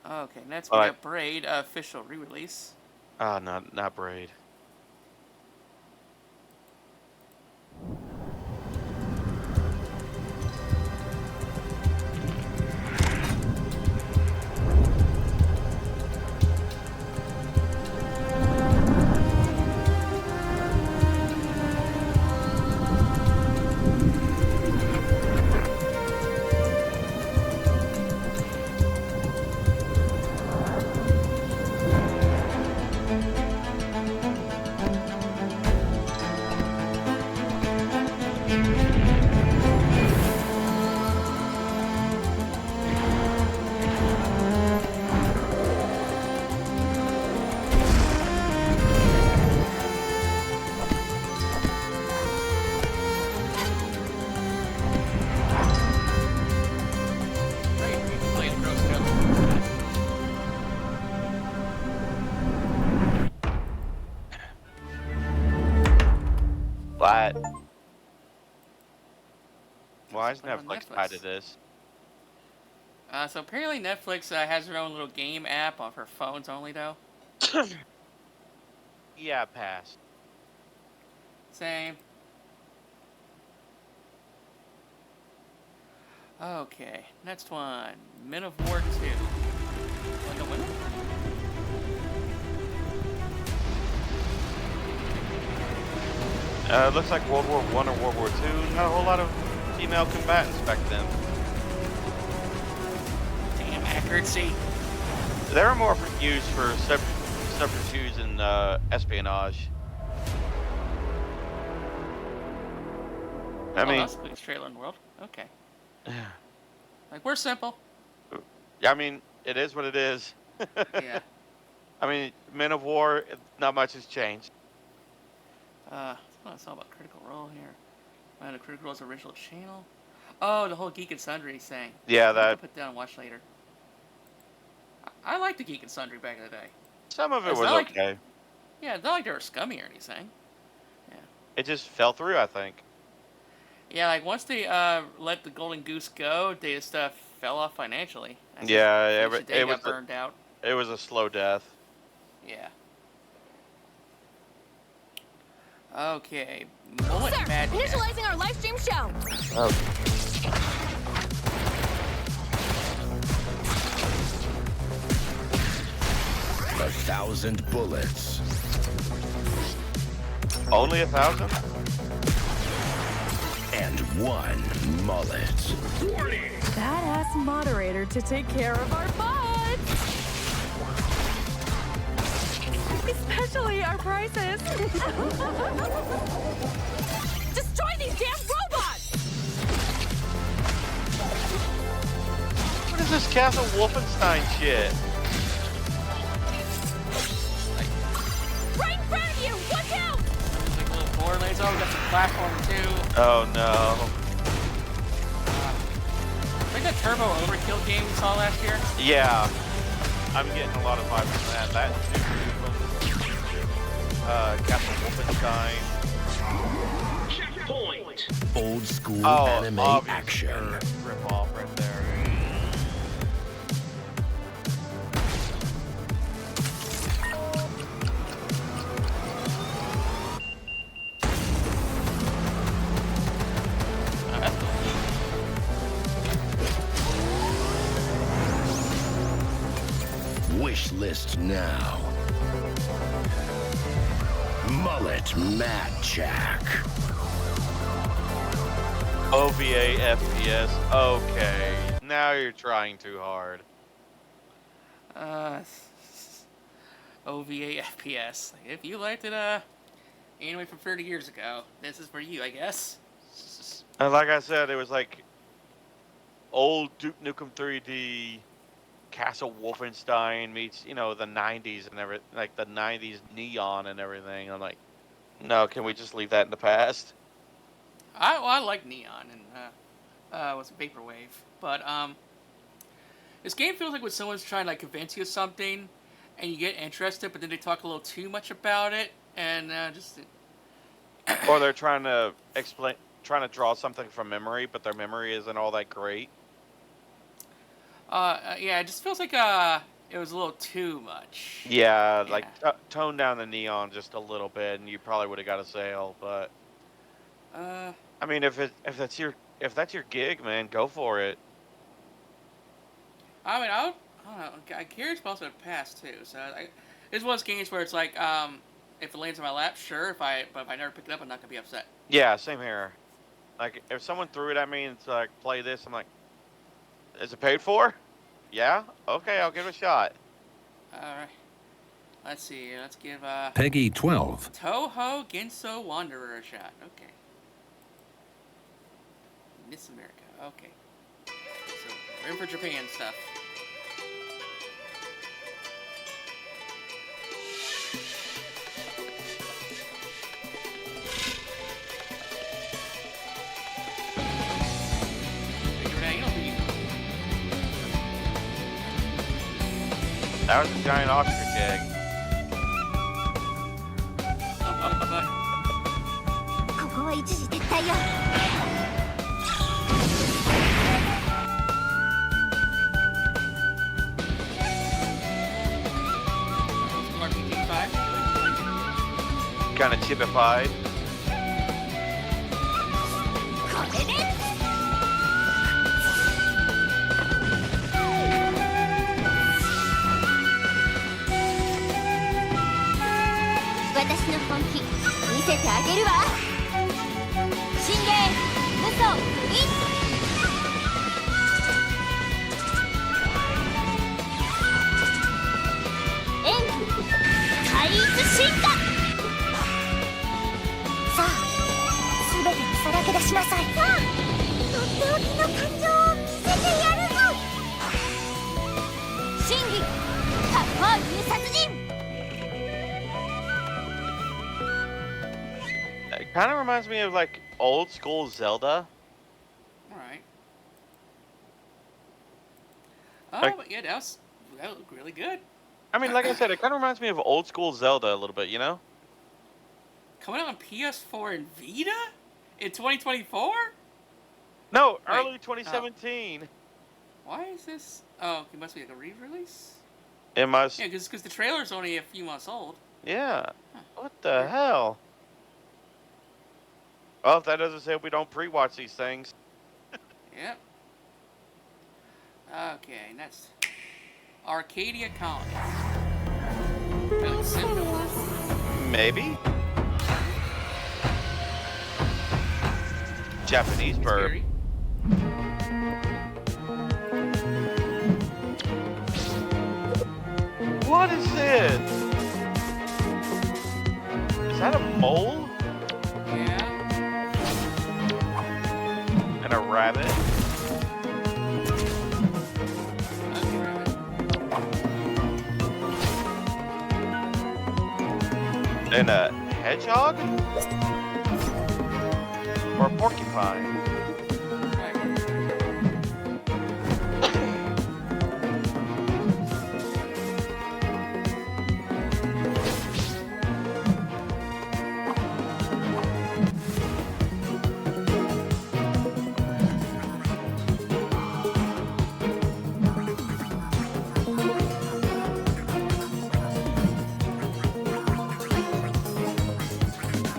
A: Okay, next we got Braid official re-release.
B: Not Braid. What? Why is
A: Put it on
B: Netflix tied to this?
A: So apparently Netflix has their own little game app on for phones only, though.
B: Yeah, pass.
A: Same. Okay, next one. Men of War 2. Like a winner?
B: Looks like World War I or World War II. Not a whole lot of female combatants back then.
A: Damn accuracy.
B: They were more used for subterfuge and espionage. I mean,
A: that's the biggest trailer in the world. Okay. Like, we're simple.
B: I mean, it is what it is.
A: Yeah.
B: I mean, Men of War, not much has changed.
A: It's all about Critical Role here. The Critical Role's original channel. Oh, the whole Geek and Sundry thing.
B: Yeah,
A: I'll
B: that.
A: put down and watch later. I liked the Geek and Sundry back in the day.
B: Some of it
A: It's
B: was
A: not
B: okay.
A: Like, yeah, not like they were scummy or anything. Yeah.
B: It just fell through, I think.
A: Yeah, like once they let the Golden Goose go, they just fell off financially.
B: Yeah,
A: it got burned out.
B: It was a slow death.
A: Yeah. Okay. Mullet
L: Sir,
A: Magic.
L: initializing our live stream show.
B: Oh.
E: 1,000 bullets.
B: Only 1,000?
E: And 1 mullet.
I: Badass moderator to take care of our butts. Especially our prices.
L: Destroy these damn robots!
B: What is this Castle Wolfenstein shit?
L: Right in front of you! Watch out!
A: Like little floor lays over, got some platform too.
B: Oh no.
A: Like that Turbo Overkill game we saw last year?
B: Yeah. I'm getting a lot of vibes from that. That Castle Wolfenstein.
E: Checkpoint. Old school
B: Oh,
E: anime
B: obviously,
E: action.
B: Rip off right there.
E: Wish list now. Mullet Mad Jack.
B: OVA FPS. Okay. Now you're trying too hard.
A: OVA FPS. Like, if you liked it, anime from 30 years ago, this is for you, I guess.
B: And like I said, it was like old Duke Nukem 3D Castle Wolfenstein meets, you know, the 90s and everything, like the 90s neon and everything. I'm like, no, can we just leave that in the past?
A: I like Neon and was Vaporwave, but this game feels like when someone's trying to like convince you of something, and you get interested, but then they talk a little too much about it, and just.
B: Or they're trying to draw something from memory, but their memory isn't all that great.
A: Yeah, it just feels like it was a little too much.
B: Yeah, like tone down the neon just a little bit, and you probably would have got a sale. But I mean, if that's your gig, man, go for it.
A: I mean, I don't know. I'm curious, but also pass too. So it's one of those games where it's like, if it lands in my lap, sure. But if I never pick it up, I'm not gonna be upset.
B: Yeah, same here. Like if someone threw it at me and it's like, play this, I'm like, is it paid for? Yeah? Okay, I'll give it a shot.
A: Alright. Let's see. Let's give
E: Peggy 12.
A: Toho Genso Wanderer a shot. Okay. Miss America. Okay. So we're in for Japan stuff.
B: That was a giant ostrich egg.
L: 一時撤退よ。
B: Kind of chibified.
L: これで私の本気見せてあげるわ。信玄無双イン。演武怪逸進化。さあ全てにさらけ出しなさい。さあとっておきの感情を見せてやるぞ。真偽カッパー入殺人。
B: It kind of reminds me of like old school Zelda.
A: Alright. Oh,
B: Like-
A: but yeah, that looked really good.
B: I mean, like I said, it kind of reminds me of old school Zelda a little bit, you know?
A: Coming out on PS4 and Vita in 2024?
B: No,
A: Wait,
B: early 2017.
A: Why is this? Oh, it must be like a re-release.
B: It must.
A: Yeah, because the trailer's only a few months old.
B: Yeah. What the hell? Well, if that doesn't say we don't pre-watch these things.
A: Yep. Okay, next. Arcadia Colony. That looks simple.
B: Maybe. Japanese burp.
A: Scary.
B: What is this? Is that a mole?
A: Yeah.
B: And a rabbit?
A: Okay, rabbit.
B: And a hedgehog? Or a porcupine?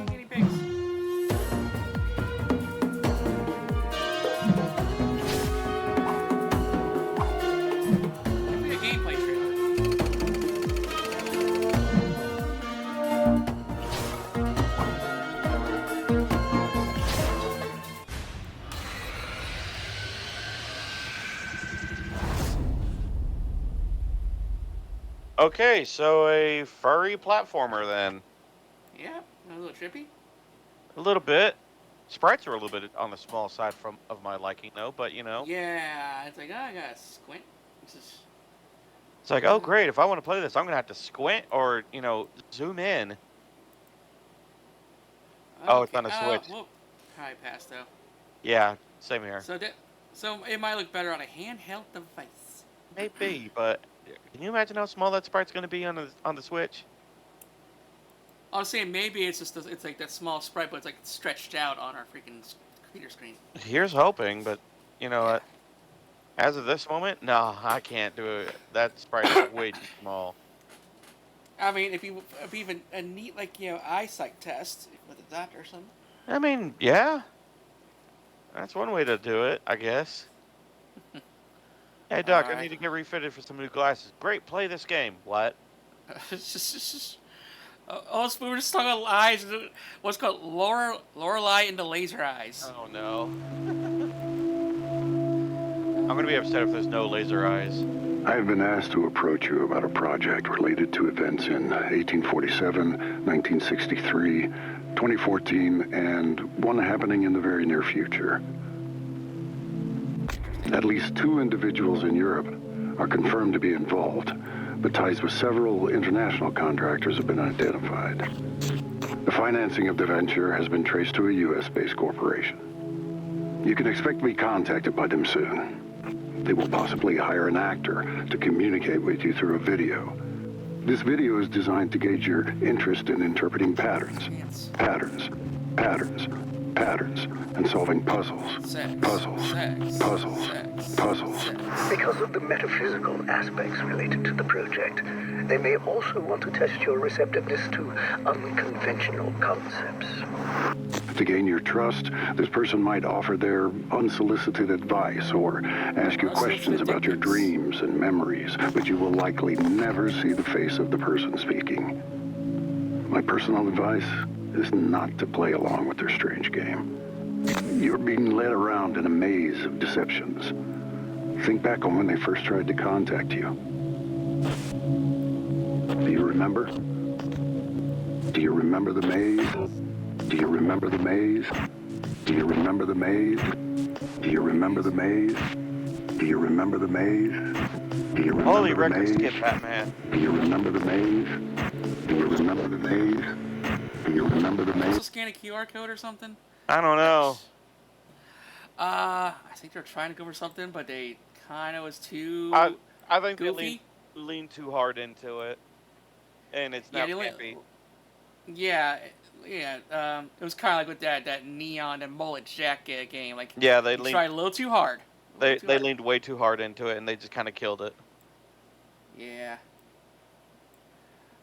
A: Guinea pigs. Maybe a gameplay trailer.
B: Okay, so a furry platformer then.
A: Yeah, a little trippy.
B: A little bit. Sprites are a little bit on the small side of my liking though, but you know.
A: Yeah, it's like, oh, I gotta squint. This is...
B: It's like, oh great, if I want to play this, I'm gonna have to squint or, you know, zoom in. Oh, it's on a Switch.
A: Whoop. High pass though.
B: Yeah, same here.
A: So it might look better on a handheld device.
B: Maybe, but can you imagine how small that sprite's gonna be on the Switch?
A: I was saying maybe it's just it's like that small sprite, but it's like stretched out on our freaking computer screen.
B: Here's hoping, but you know what? As of this moment, no, I can't do it. That sprite is way too small.
A: I mean, if even a neat like eyesight test with a doctor or something.
B: I mean, yeah. That's one way to do it, I guess. Hey, Doc, I need to get refitted for some new glasses. Great, play this game. What?
A: Oh, we were just talking about eyes. What's called Lorelei into laser eyes.
B: Oh no. I'm gonna be upset if there's no laser eyes.
T: I have been asked to approach you about a project related to events in 1847, 1963, 2014, and one happening in the very near future. At least 2 individuals in Europe are confirmed to be involved, but ties with several international contractors have been identified. The financing of the venture has been traced to a U.S.-based corporation. You can expect to be contacted by them soon. They will possibly hire an actor to communicate with you through a video. This video is designed to gauge your interest in interpreting patterns. Patterns. Patterns. patterns and solving puzzles. Puzzles. Puzzles. Puzzles.
U: Because of the metaphysical aspects related to the project, they may also want to test your receptiveness to unconventional concepts.
T: To gain your trust, this person might offer their unsolicited advice or ask you questions about your dreams and memories, but you will likely never see the face of the person speaking. My personal advice is not to play along with their strange game. You're being led around in a maze of deceptions. Think back on when they first tried to contact you. Do you remember? Do you remember the maze? Do you remember the maze? Do you remember the maze? Do you remember the maze? Do you remember the maze? Do you remember
B: Holy
T: the
B: record
T: maze?
B: skip, Batman.
T: Do you remember the maze? Do you remember the maze? Do you remember the maze?
A: Also scan a QR code or something?
B: I don't know.
A: I think they're trying to go for something, but they kind of was too
B: I think
A: goofy.
B: they leaned too hard into it, and it's not campy.
A: Yeah. It was kind of like with that neon and mullet jacket game. Like,
B: yeah, they
A: tried a little too hard.
B: They leaned way too hard into it, and they just kind of killed it.
A: Yeah.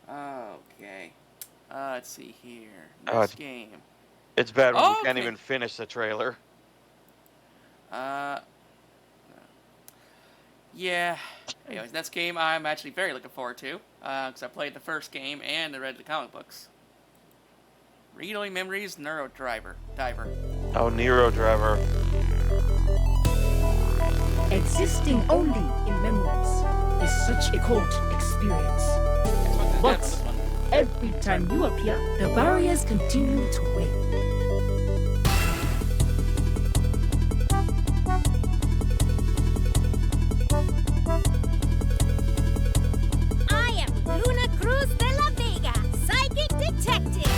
A: Okay. Let's see here. Next game.
B: It's bad when you can't even finish the trailer.
A: Yeah. Anyways, next game I'm actually very looking forward to, because I played the first game and I read the comic books. Read-only memories, Diver.
B: Oh, Nero Driver.
V: Existing only in memories is such a cold experience. But every time you appear, the barriers continue to wane.
L: I am Luna Cruz de la Vega, psychic detective.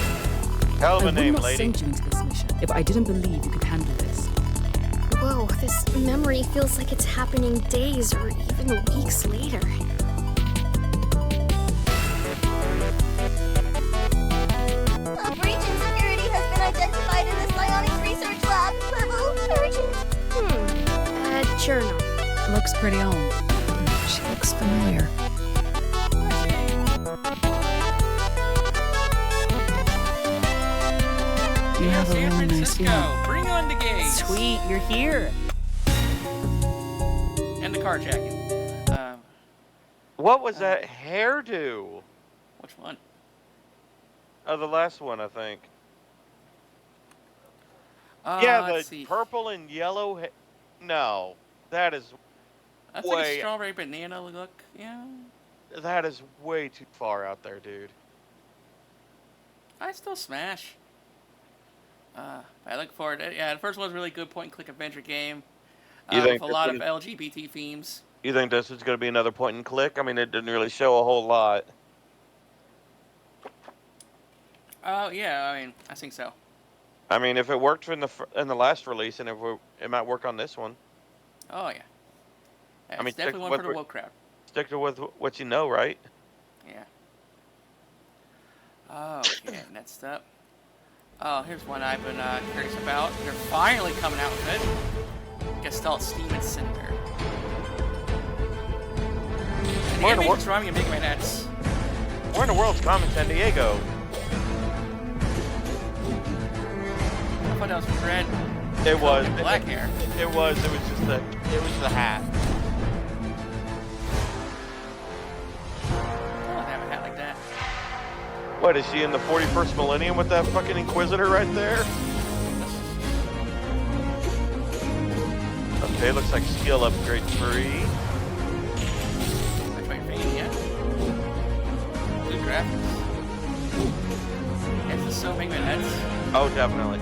B: Hell of a
V: I
B: name,
V: would not
B: lady.
V: send you into this mission if I didn't believe you could handle this.
J: Whoa, this memory feels like it's happening days or even weeks later.
L: A breach in security has been identified in the psionics research lab. Level urgent.
J: Journal.
V: Looks pretty old. She looks familiar. You have a
A: San
V: really nice
A: Francisco,
V: view.
A: bring on the gays.
V: Sweet, you're here.
A: And the carjacking.
B: What was that hairdo?
A: Which one?
B: Oh, the last one, I think.
A: Let's
B: the
A: see.
B: purple and yellow. No, that is
A: That's like a
B: way.
A: strawberry banana look. Yeah.
B: That is way too far out there, dude.
A: I still smash. I look forward to it. Yeah, the first one was a really good point-and-click adventure game.
B: You think
A: With a lot of
B: this
A: LGBT themes.
B: You think this is going to be another point and click? I mean, it didn't really show a whole lot.
A: Oh, yeah, I mean, I think so.
B: I mean, if it worked in the last release, and it might work on this one.
A: Oh, yeah.
B: I mean,
A: it's definitely one for the woke crowd.
B: Stick to with what you know, right?
A: Yeah. Okay, next up. Oh, here's one I've been curious about. They're finally coming out with it. Gestalt Steven Cinder. The animation's rhyming and making my nuts.
B: Where in the world's Carmen San Diego?
A: I thought that was red.
B: It was
A: black hair.
B: It was just the hat.
A: I don't have a hat like that.
B: What, is she in the 41st millennium with that fucking Inquisitor right there? Okay, looks like skill upgrade 3.
A: Metroidvania. Good graphics. Is this so making my nuts?
B: Oh, definitely.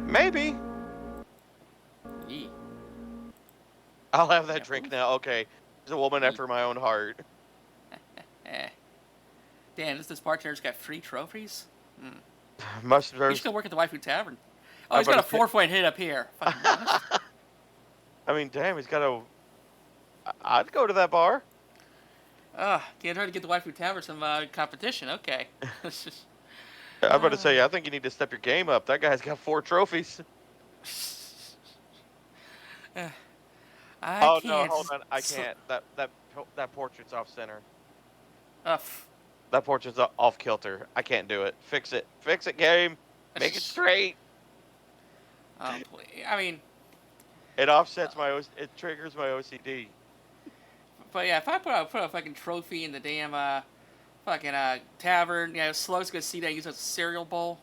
B: Maybe.
A: Yee.
B: I'll have that drink now. Okay. There's a woman after my own heart.
A: Damn, this partner's got free trophies?
B: Must
A: You should go work at the Waifu Tavern. Oh, he's got a 4-point hit up here. Fucking honest.
B: I mean, damn, he's got a. I'd go to that bar.
A: Can't hurt to get the Waifu Tavern some competition. Okay.
B: I'm about to say, I think you need to step your game up. That guy's got 4 trophies.
A: No,
B: hold on, I can't. That portrait's off center. That portrait's off kilter. I can't do it. Fix it, game. Make it straight.
A: I mean,
B: it offsets it triggers my OCD.
A: But yeah, if I put a fucking trophy in the damn fucking tavern, Slug's gonna see that use as a cereal bowl.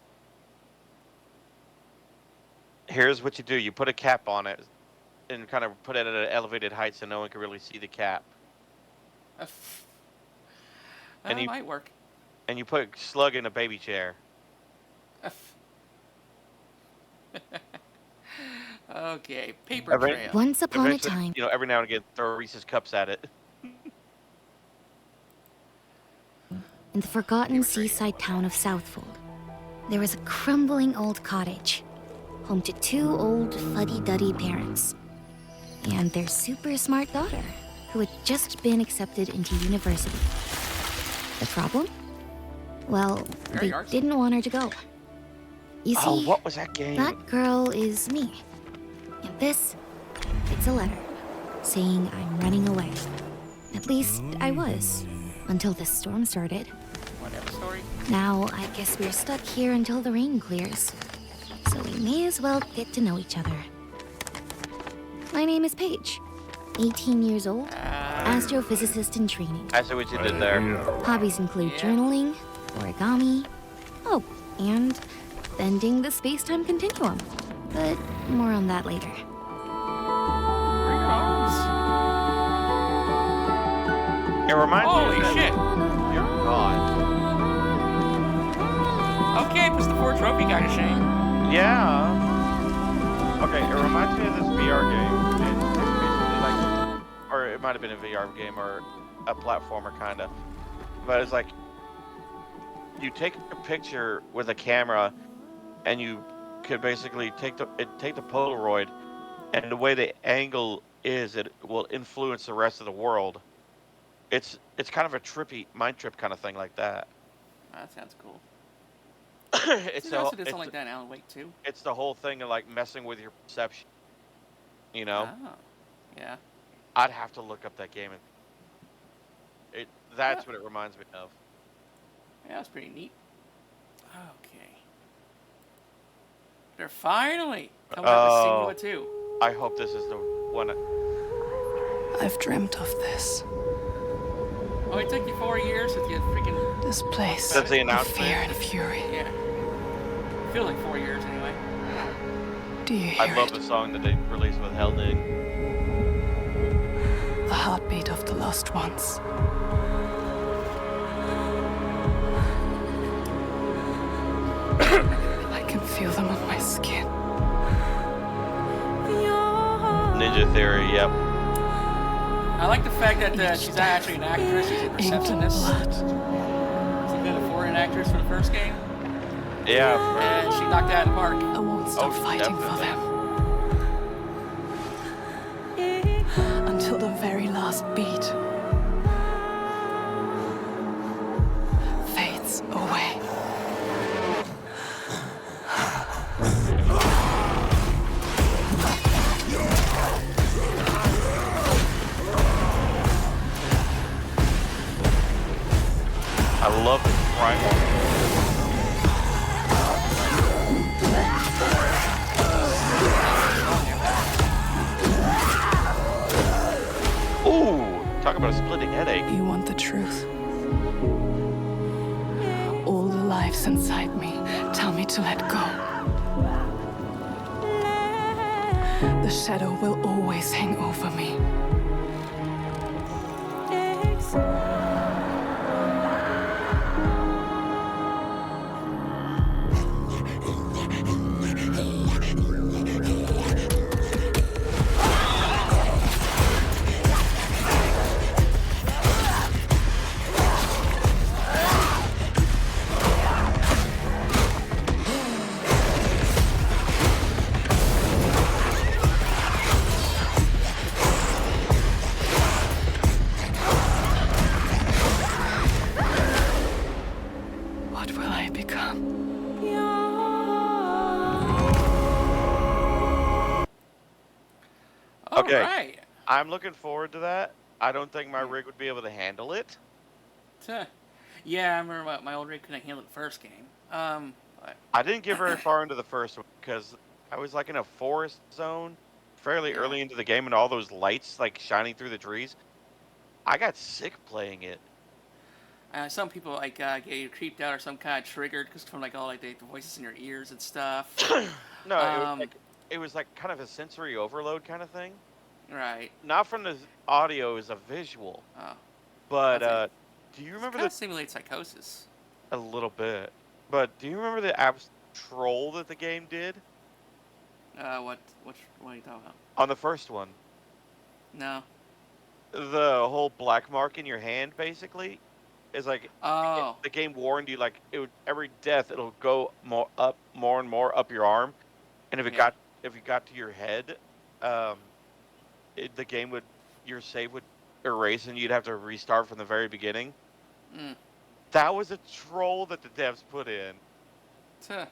B: Here's what you do: you put a cap on it, and kind of put it at an elevated height so no one can really see the cap.
A: That might work.
B: And you put Slug in a baby chair.
A: Okay, paper trail.
J: Once upon a time.
B: Every now and again, throw Reese's Cups at it.
J: In the forgotten seaside town of Southfold, there was a crumbling old cottage, home to 2 old fuddy-duddy parents, and their super smart daughter, who had just been accepted into university. The problem? Well, they didn't want her to go. You see,
B: what was that game?
J: That girl is me. And this, it's a letter saying I'm running away. At least I was, until this storm started.
A: Whatever story.
J: Now, I guess we're stuck here until the rain clears. So we may as well get to know each other. My name is Paige. 18 years old, astrophysicist in training.
B: I see what you did there.
J: Hobbies include journaling, origami, and bending the space-time continuum. But more on that later.
B: It reminds me of
A: Holy shit!
B: You're gone.
A: Okay, puts the 4 trophy guy to shame.
B: Yeah. Okay, it reminds me of this VR game. It's basically like, or it might have been a VR game or a platformer kind of. But it's like, you take a picture with a camera, and you could basically take the Polaroid, and the way the angle is, it will influence the rest of the world. It's kind of a trippy mind trip kind of thing like that.
A: That sounds cool.
B: It's
A: also did something like that in Alan Wake too.
B: It's the whole thing of like messing with your perception.
A: Oh, yeah.
B: I'd have to look up that game. That's what it reminds me of.
A: Yeah, that's pretty neat. Okay. They're finally coming up with Sinua 2.
B: I hope this is the one.
R: I've dreamt of this.
A: Oh, it took you 4 years with your freaking...
R: This place.
B: That's the
R: The
B: announcement.
R: fear and fury.
A: Yeah. I feel like 4 years anyway.
R: Do you hear
B: I love the song that they released with Helding.
R: The heartbeat of the lost ones. I can feel them on my skin.
B: Ninja Theory, yep.
A: I like the fact that she's not actually an actress, she's a receptionist. She's been a foreign actress for the first game.
B: Yeah.
A: And she knocked it out of the park.
R: I won't stop fighting for them. Until the very last beat fades away.
B: I love the primal. Ooh, talk about a splitting headache.
R: You want the truth? All the lives inside me tell me to let go. The shadow will always hang over me.
B: Okay,
A: right.
B: I'm looking forward to that. I don't think my rig would be able to handle it.
A: Yeah, I remember my old rig couldn't handle the first game. But
B: I didn't get very far into the first one because I was like in a forest zone fairly
A: yeah.
B: early into the game and all those lights like shining through the trees. I got sick playing it.
A: Some people like get creeped out or some kind of triggered because from like all like the voices in your ears and stuff.
B: No,
A: Um,
B: it was like kind of a sensory overload kind of thing.
A: right.
B: Not from the audio as a visual,
A: Oh,
B: but
A: that's it.
B: do you
A: It
B: remember
A: kind of simulates psychosis.
B: a little bit? But do you remember the abs troll that the game did
A: What are you talking about?
B: on the first one?
A: No.
B: The whole black mark in your hand basically is like
A: Oh.
B: the game warned you like it would every death it'll go more and more up your arm, and
A: Yeah.
B: if you got to your head, um, the game would your save would erase and you'd have to restart from the very beginning.
A: Mm.
B: That was a troll that the devs put in.
A: Tuh.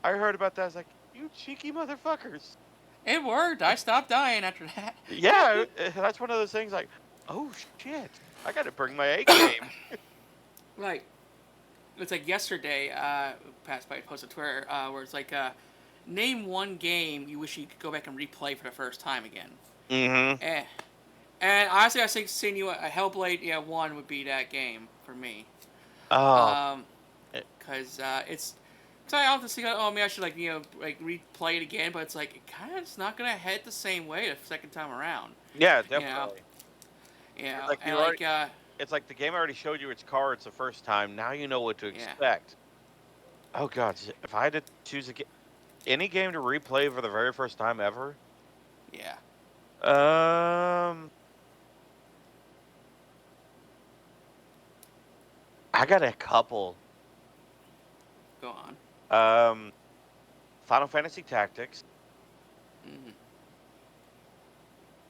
B: I heard about that. I was like, you cheeky motherfuckers.
A: It worked. I stopped dying after that.
B: Yeah, that's one of those things like, oh shit, I got to bring my A game.
A: Like, it's like yesterday, passed by a post on Twitter, where it's like, name one game you wish you could go back and replay for the first time again.
B: Mm-hmm.
A: And honestly, I think seeing you a Hellblade 1 would be that game for me.
B: Oh.
A: Because it's. So I often think, oh, maybe I should replay it again, but it's like it kind of it's not gonna hit the same way the second time around.
B: Yeah, definitely.
A: Yeah.
B: It's it's like the game already showed you its cards the first time. Now you know what to expect. Oh god, if I had to choose any game to replay for the very first time ever.
A: Yeah.
B: I got a couple.
A: Go on.
B: Final Fantasy Tactics.
A: Mm-hmm.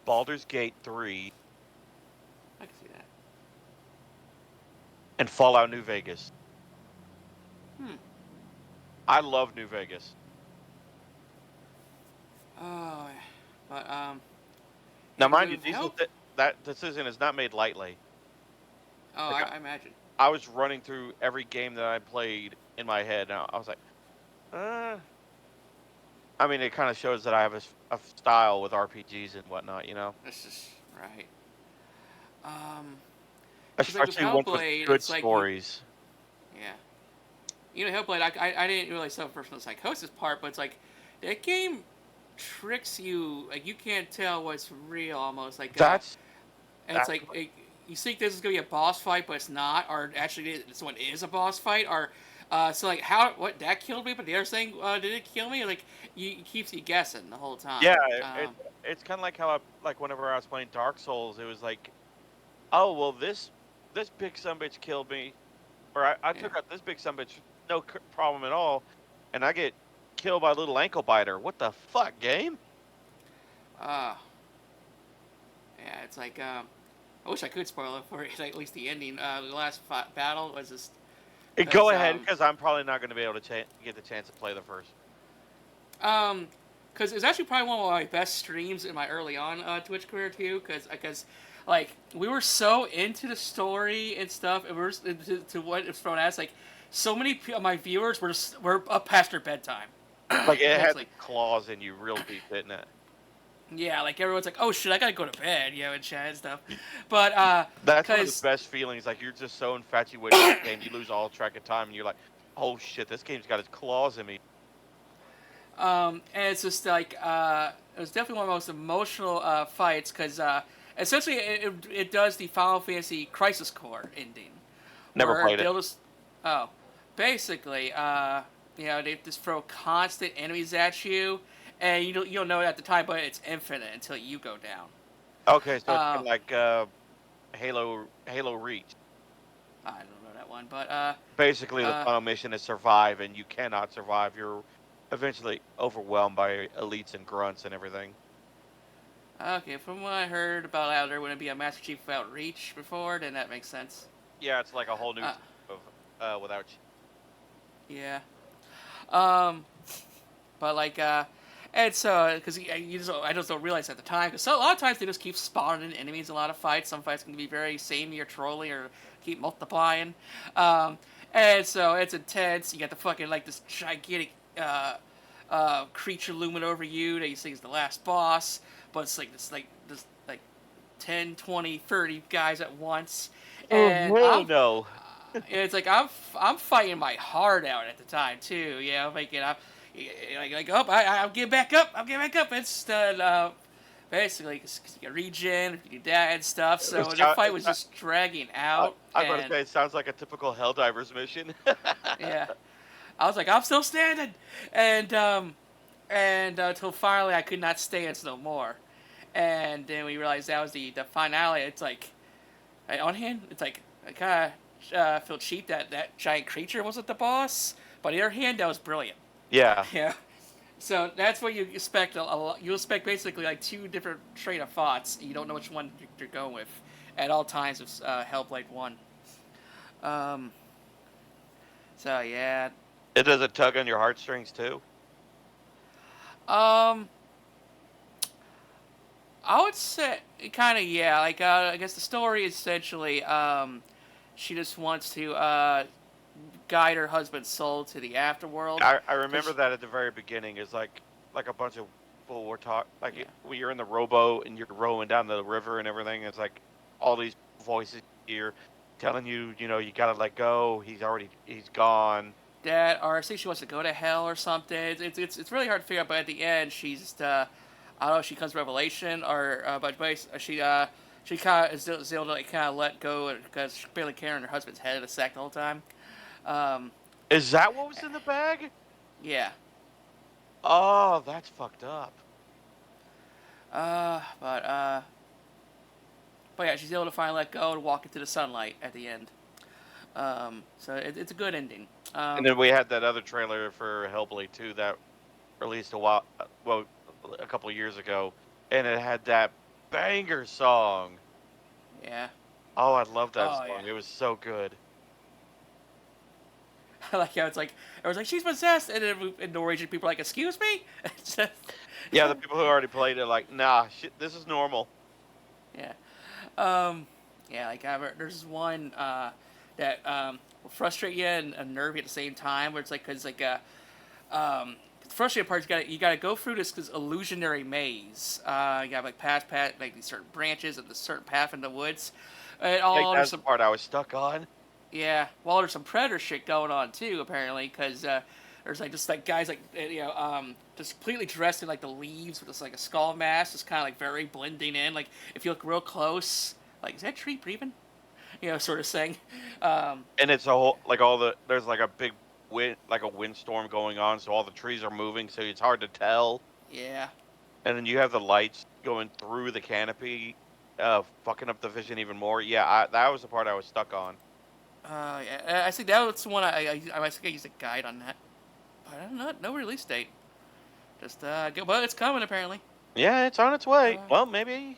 B: Baldur's Gate 3.
A: I can see that.
B: And Fallout New Vegas.
A: Hmm.
B: I love New Vegas.
A: Oh, but
B: now, mind you, that decision is not made lightly.
A: Oh, like I imagine.
B: I was running through every game that I played in my head, and I was like, I mean, it kind of shows that I have a style with RPGs and whatnot, you know?
A: This is right.
B: Especially
A: like
B: ones with good stories.
A: Yeah. You know, Hellblade, I didn't really suffer from the psychosis part, but it's like, that game tricks you, like, you can't tell what's real, almost, like, you think this is going to be a boss fight, but it's not, or actually this one is a boss fight, or, so, like, that killed me, but the other thing, did it kill me? Like, it keeps you guessing the whole time.
B: Yeah, it's kind of like how, whenever I was playing Dark Souls, it was like, oh, well, this big sumbitch killed me, or I took out this big sumbitch, no problem at all, and I get killed by a little ankle biter. What the fuck, game?
A: Yeah, it's like, I wish I could spoil it for you, like, at least the ending. The last battle was just...
B: Go ahead, because I'm probably not going to be able to get the chance to play the first.
A: Because it's actually probably one of my best streams in my early on Twitch career, too, because like, we were so into the story and stuff, and we were to what it's thrown at us, like, so many of my viewers were up past their bedtime.
B: Like, it has claws in you real deep, didn't it?
A: Yeah, like, everyone's like, oh, shit, I gotta go to bed, and chat and stuff. But,
B: that's one of the best feelings, like, you're just so infatuated with the game, you lose all track of time, and you're like, oh, shit, this game's got its claws in me.
A: And it's just, like, it was definitely one of the most emotional, fights, because, essentially, it does the Final Fantasy Crisis Core ending.
B: Never played it.
A: Basically, they just throw constant enemies at you, and you don't know it at the time, but it's infinite until you go down.
B: Okay, so it's kind of like Halo Reach.
A: I don't know that one, but
B: basically the final mission is survive, and you cannot survive. You're eventually overwhelmed by elites and grunts and everything.
A: Okay, from what I heard about how there wouldn't be a Master Chief without Reach before, then that makes sense.
B: Yeah, it's like a whole new of without you.
A: Yeah. But like, And so, because I just don't realize at the time, because a lot of times they just keep spawning in enemies in a lot of fights. Some fights can be very samey or trolly or keep multiplying. And so it's intense. You got the fucking, like, this gigantic creature looming over you that you think is the last boss. But it's like this 10, 20, 30 guys at once. And
B: no.
A: it's like I'm fighting my heart out at the time too. Yeah, I'm making up. I'll get back up. It's basically cause you get regen, you do that and stuff. So the fight was just dragging out.
B: I'm going to say it sounds like a typical Helldivers mission.
A: Yeah, I was like, I'm still standing, and until finally I could not stand no more, and then we realized that was the finale. It's like, on hand, it's like I kind of feel cheap that giant creature wasn't the boss, but on the other hand, that was brilliant.
B: Yeah.
A: Yeah. So that's what you expect. You expect basically like two different train of thoughts. You don't know which one you're going with at all times with Hellblade 1. So yeah.
B: It does it tug on your heartstrings too?
A: I would say kind of, yeah. Like I guess the story is essentially she just wants to guide her husband's soul to the afterworld.
B: I remember that at the very beginning is like a bunch of people were talking, like when you're in the rowboat and you're rowing down the river and everything. It's like all these voices here telling you, you gotta let go. He's gone.
A: That, or I think she wants to go to hell or something. It's really hard to figure out. But at the end, she's just I don't know if she comes to revelation or but she kind of is able to like kind of let go because she's barely carrying her husband's head in a sack the whole time.
B: Is that what was in the bag?
A: Yeah.
B: Oh, that's fucked up.
A: But yeah, she's able to finally let go and walk into the sunlight at the end. So it's a good ending.
B: And then we had that other trailer for Hellblade 2 that released a couple of years ago, and it had that banger song.
A: Yeah.
B: Oh, I love that song.
A: Yeah.
B: It was so good.
A: I like how it was like she's possessed, and then in Norwegian people are like, excuse me.
B: Yeah, the people who already played it are like, nah, shit, this is normal.
A: Yeah. Yeah, like there's one that will frustrate you and unnerve you at the same time, where it's like, cause like the frustrating part is you gotta go through this illusionary maze. You gotta like pass like these certain branches of the certain path in the woods. And all
B: that's the part I was stuck on.
A: Yeah, well, there's some predator shit going on too, apparently, because there's like just like guys like just completely dressed in like the leaves with this like a skull mask, just kind of like very blending in. Like if you look real close, like is that tree breathing? Sort of thing.
B: And it's there's like a big wind, like a windstorm going on, so all the trees are moving, so it's hard to tell.
A: Yeah.
B: And then you have the lights going through the canopy, fucking up the vision even more. Yeah, that was the part I was stuck on.
A: Yeah, I think that was the one I think I used a guide on that. But I don't know, no release date. Just but it's coming apparently.
B: Yeah, it's on its way. Well, maybe.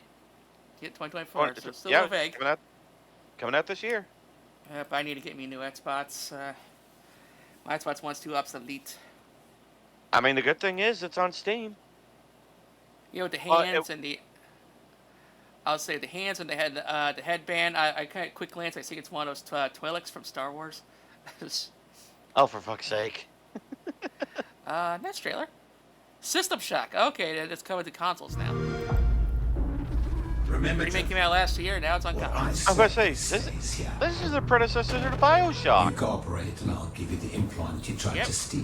A: Yeah, 2024. So it's still a little vague.
B: Coming out this year.
A: Yep, I need to get me new Xbox. My Xbox One's too obsolete.
B: I mean, the good thing is it's on Steam.
A: With the hands and the. I'll say the hands and the headband. I kind of quick glance. I think it's one of those Twi'leks from Star Wars.
B: Oh, for fuck's sake!
A: Next trailer. System Shock. Okay, it's coming to consoles now.
G: Remember,
A: remake came out last year. Now it's on consoles.
B: I was going to say this is a predecessor to BioShock.
G: You cooperate, and I'll give you the implant you tried to steal.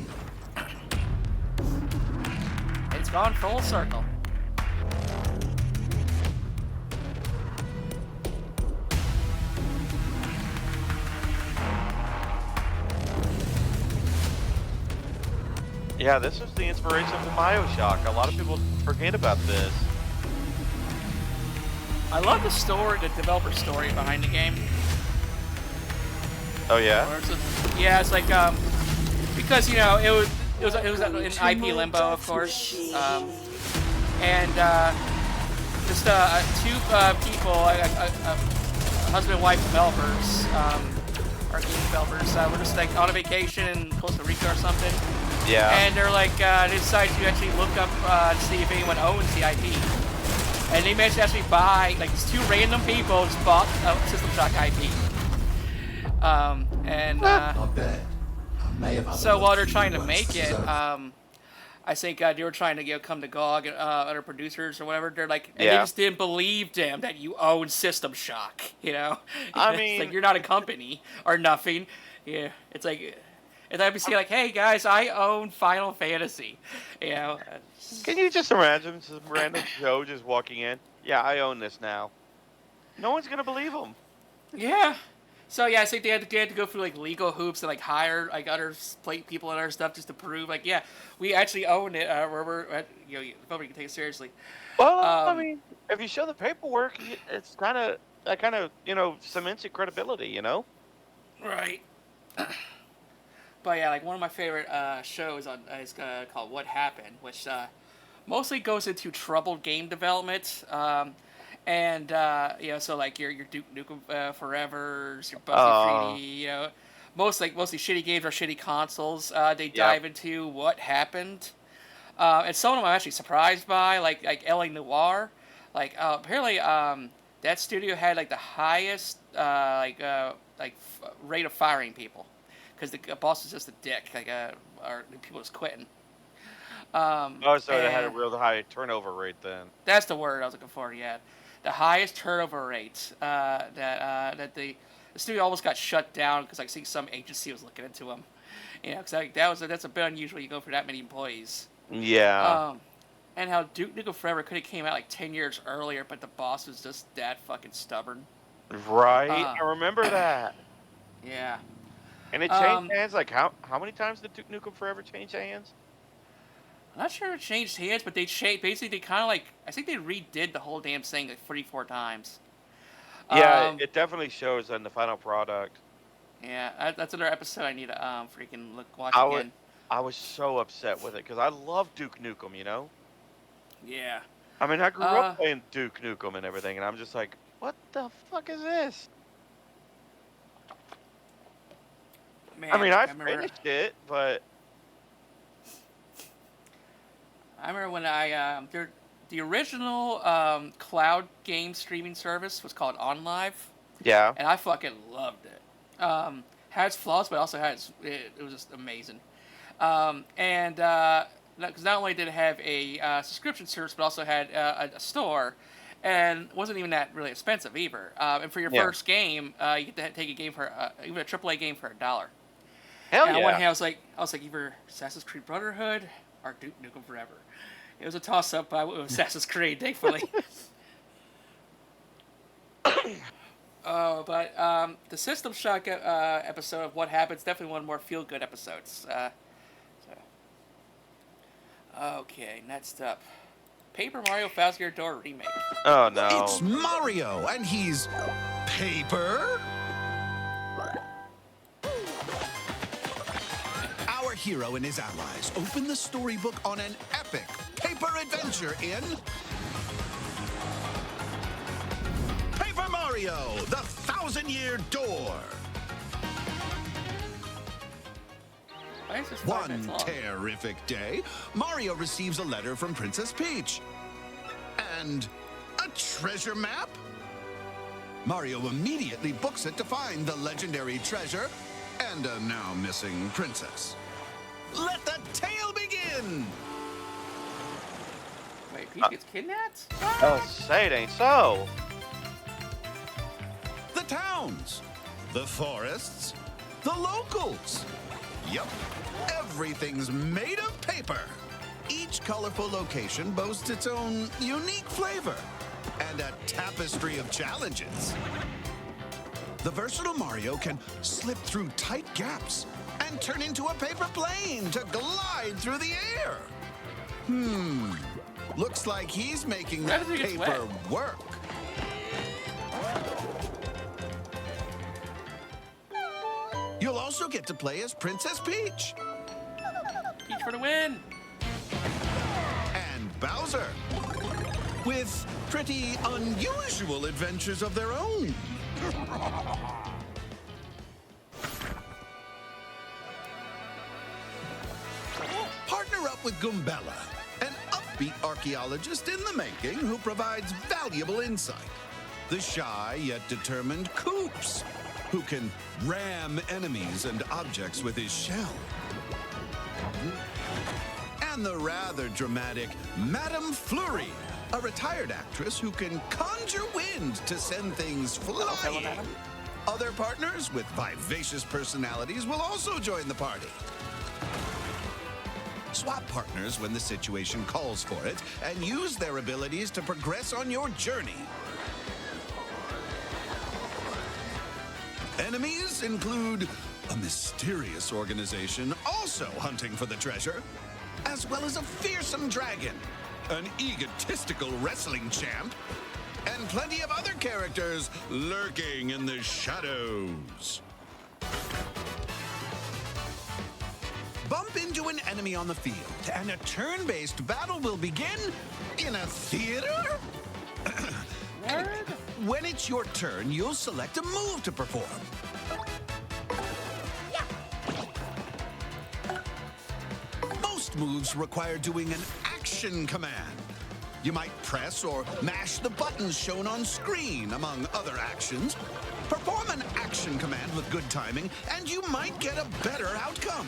A: It's gone full circle.
B: Yeah, this was the inspiration for BioShock. A lot of people forget about this.
A: I love the story, the developer story behind the game.
B: Oh yeah.
A: It's like because it was in IP limbo, of course, and just two people, husband and wife developers, arcade developers, were just like on a vacation in Costa Rica or something.
B: Yeah.
A: And they're like, they decided to actually look up to see if anyone owns the IP. And they managed to actually buy, like, these 2 random people just bought System Shock IP. So while they're trying to make it, I think they were trying to come to GOG and other producers or whatever. They're like, and they just didn't believe them that you own System Shock. You know,
B: I
A: it's
B: mean,
A: like you're not a company or nothing. Yeah, it's like, and I'd be saying like, hey guys, I own Final Fantasy. You know,
B: can you just imagine some random Joe just walking in? Yeah, I own this now. No one's gonna believe him.
A: Yeah. So yeah, I think they had to go through like legal hoops and like hire like other people and other stuff just to prove like, yeah, we actually own it. Nobody can take it seriously.
B: Well, I mean, if you show the paperwork, it's kind of cements your credibility, you know.
A: Right. But yeah, like one of my favorite shows is called What Happened, which mostly goes into troubled game development. And so like your Duke Nukem Forevers, your Buffy 3D, you know, mostly shitty games or shitty consoles. They dive into what happened, and some of them I'm actually surprised by, like LA Noire. Like apparently that studio had like the highest rate of firing people, because the boss was just a dick, or people just quitting.
B: So they had a real high turnover rate then.
A: That's the word I was looking for. Yeah. The highest turnover rate that the studio almost got shut down because I think some agency was looking into them. You know, because that's a bit unusual. You go for that many employees.
B: Yeah.
A: And how Duke Nukem Forever could have came out like 10 years earlier, but the boss was just that fucking stubborn.
B: Right. I remember that.
A: Yeah.
B: And it changed hands. Like how many times did Duke Nukem Forever change hands?
A: I'm not sure it changed hands, but basically they kind of like, I think they redid the whole damn thing like 34 times.
B: Yeah, it definitely shows in the final product.
A: Yeah, that's another episode I need to freaking watch again.
B: I was so upset with it because I love Duke Nukem, you know?
A: Yeah.
B: I mean, I grew up playing Duke Nukem and everything, and I'm just like, what the fuck is this?
A: Man,
B: I mean, I finished it, but...
A: I remember when the original cloud game streaming service was called OnLive.
B: Yeah.
A: And I fucking loved it. Had its flaws, but also it was just amazing. Because not only did it have a subscription service, but also had a store, and it wasn't even that really expensive either. And for your first game, you get to take a game for even a AAA game for $1.
B: Hell
A: and
B: yeah!
A: On one hand, I was like either Assassin's Creed Brotherhood or Duke Nukem Forever. It was a toss-up, but I went with Assassin's Creed, thankfully. But the System Shock episode of What Happened is definitely one of the more feel-good episodes. Okay, next up. Paper Mario Thousand Year Door Remake.
B: Oh, no.
C: It's Mario, and he's... paper? Our hero and his allies open the storybook on an epic paper adventure in... Paper Mario, the Thousand-Year Door. One terrific day, Mario receives a letter from Princess Peach. And a treasure map? Mario immediately books it to find the legendary treasure and a now missing princess. Let the tale begin!
A: Wait, Peach gets kidnapped?
B: Oh, say it ain't so.
C: The towns, the forests, the locals. Yup, everything's made of paper. Each colorful location boasts its own unique flavor and a tapestry of challenges. The versatile Mario can slip through tight gaps and turn into a paper plane to glide through the air. Looks like he's making that paper work. You'll also get to play as Princess Peach.
A: Peach for the win.
C: And Bowser, with pretty unusual adventures of their own. with Gumbella, an upbeat archaeologist in the making who provides valuable insight. The shy yet determined Coops, who can ram enemies and objects with his shell. And the rather dramatic Madame Flurry, a retired actress who can conjure wind to send things flying. Other partners with vivacious personalities will also join the party. Swap partners when the situation calls for it, and use their abilities to progress on your journey. Enemies include a mysterious organization also hunting for the treasure, as well as a fearsome dragon, an egotistical wrestling champ, and plenty of other characters lurking in the shadows. Bump into an enemy on the field, and a turn-based battle will begin in a theater? When it's your turn, you'll select a move to perform. Most moves require doing an action command. You might press or mash the buttons shown on screen, among other actions. Perform an action command with good timing, and you might get a better outcome.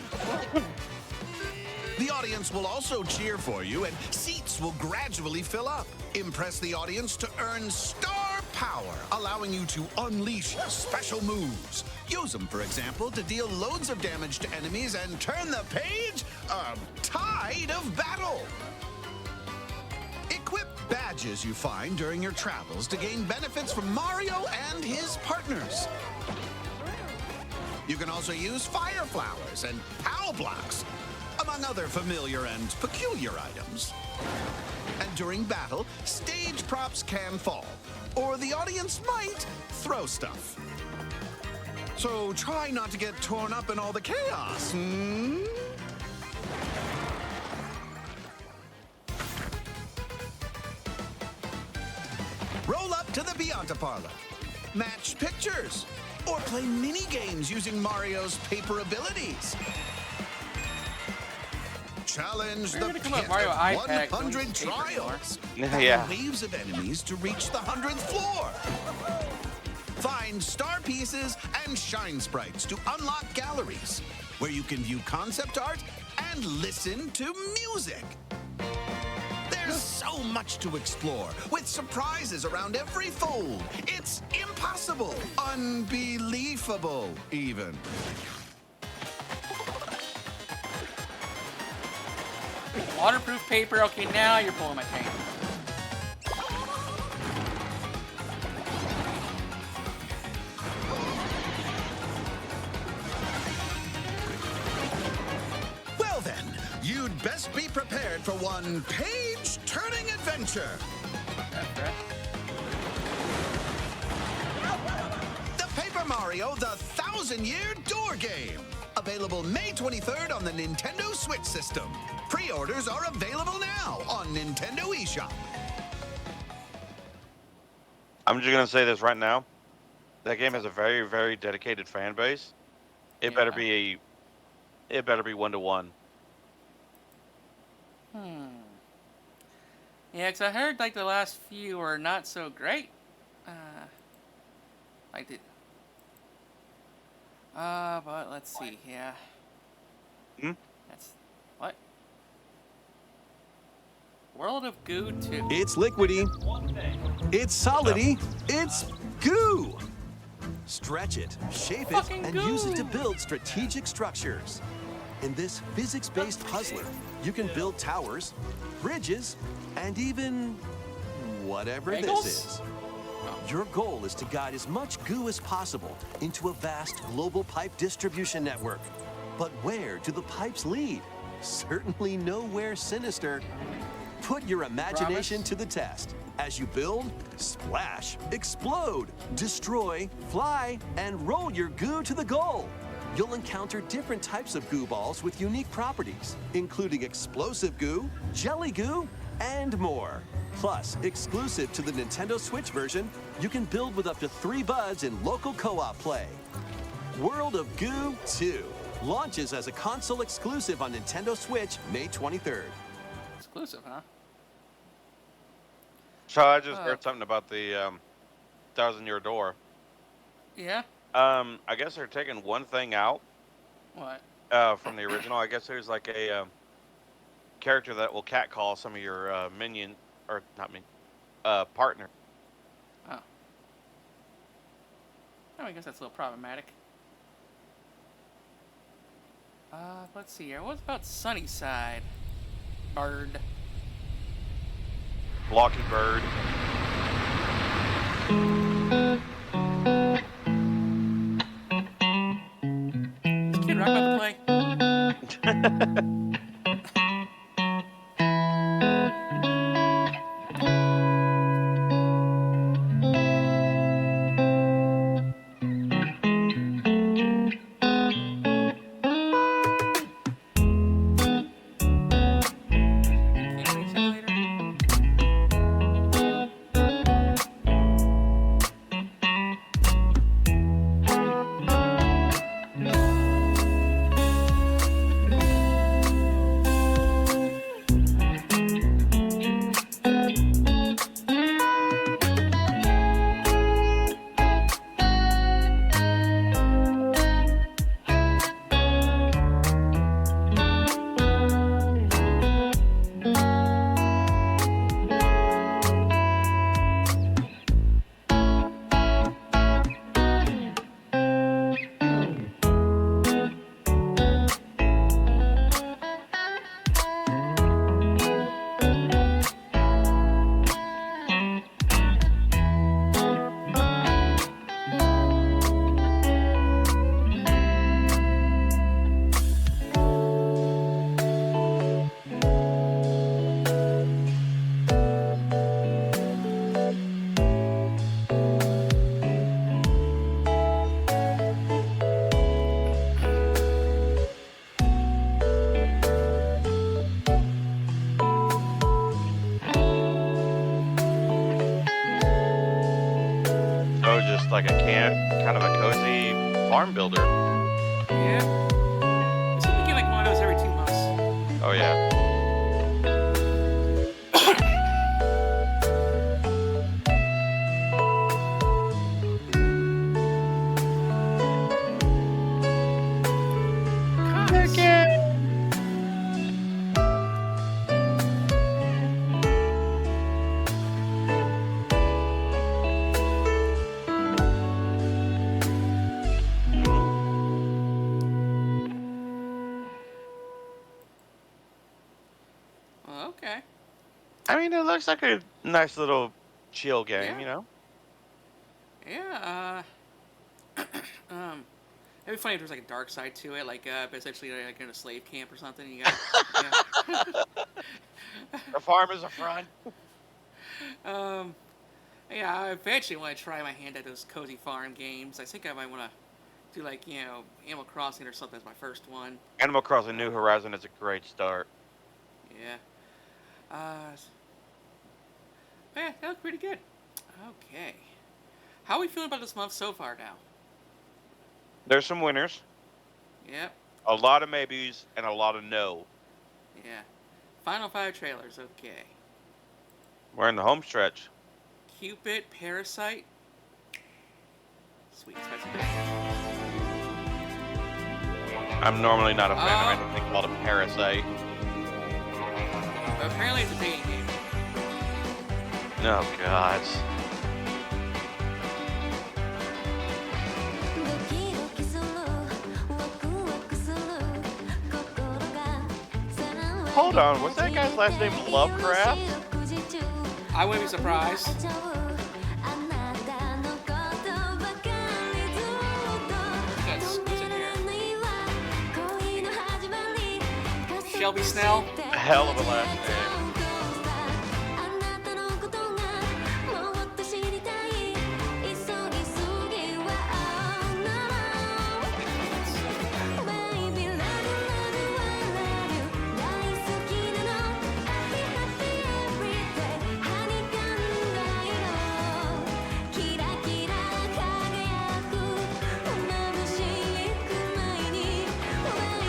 C: The audience will also cheer for you, and seats will gradually fill up. Impress the audience to earn star power, allowing you to unleash special moves. Use them, for example, to deal loads of damage to enemies and turn the page a tide of battle. Equip badges you find during your travels to gain benefits from Mario and his partners. You can also use fire flowers and POW blocks, among other familiar and peculiar items. And during battle, stage props can fall, or the audience might throw stuff. So try not to get torn up in all the chaos, Roll up to the Beyonta Parlor, match pictures, or play mini-games using Mario's paper abilities. Challenge the pit of 100 trials.
B: Yeah.
C: Waves of enemies to reach the 100th floor. Find star pieces and shine sprites to unlock galleries, where you can view concept art and listen to music. There's so much to explore, with surprises around every fold. It's impossible, unbelievable, even.
A: Waterproof paper. Okay, now you're pulling my chain.
C: Well then, you'd best be prepared for one page-turning adventure. The Paper Mario, the 1,000-Year Door Game. Available May 23rd on the Nintendo Switch system. Pre-orders are available now on Nintendo eShop.
B: I'm just gonna say this right now. That game has a very, very dedicated fan base. It better be 1-to-1.
A: Yeah, because I heard like the last few were not so great. Like the. But let's see. Yeah. That's what. World of Goo 2.
H: It's liquidy. It's solidy. It's goo. Stretch it, shape it, and use it to build strategic structures. In this physics-based puzzler, you can build towers, bridges, and even whatever this is. Your goal is to guide as much goo as possible into a vast global pipe distribution network. But where do the pipes lead? Certainly nowhere sinister. Put your imagination to the test as you build, splash, explode, destroy, fly, and roll your goo to the goal. You'll encounter different types of goo balls with unique properties, including explosive goo, jelly goo, and more. Plus, exclusive to the Nintendo Switch version, you can build with up to 3 buds in local co-op play. World of Goo 2. launches as a console exclusive on Nintendo Switch May 23rd.
A: Exclusive, huh?
B: So I just heard something about the 1,000-year door.
A: Yeah?
B: I guess they're taking one thing out.
A: What?
B: From the original. I guess there's like a character that will catcall some of your minion, or not minion, partner.
A: Oh. Oh, I guess that's a little problematic. Let's see here. What about Sunnyside? Bird.
B: Blocky Bird.
A: Is Kid Rock about to play?
B: Like a kind of a cozy farm builder.
A: Yeah. I seem to get like one of those every 2 months.
B: Oh yeah.
A: Okay.
B: I mean, it looks like a nice little chill game, you know?
A: Yeah, it'd be funny if there was like a dark side to it, like essentially like in a slave camp or something. You got,
B: The farm is a front.
A: Yeah, I eventually want to try my hand at those cozy farm games. I think I might want to do like Animal Crossing or something as my first one.
B: Animal Crossing New Horizon is a great start.
A: Yeah. Yeah, that looked pretty good. Okay. How are we feeling about this month so far now?
B: There's some winners.
A: Yep.
B: A lot of maybes and a lot of no.
A: Yeah. Final 5 trailers, okay.
B: We're in the home stretch.
A: Cupid, Parasite. Sweet, spicy.
B: I'm normally not a fan of anything called a Parasite.
A: Apparently it's a dating game.
B: Oh, God. Hold on, what's that guy's last name? Lovecraft?
A: I wouldn't be surprised. Shelby Snell?
B: A hell of a last name.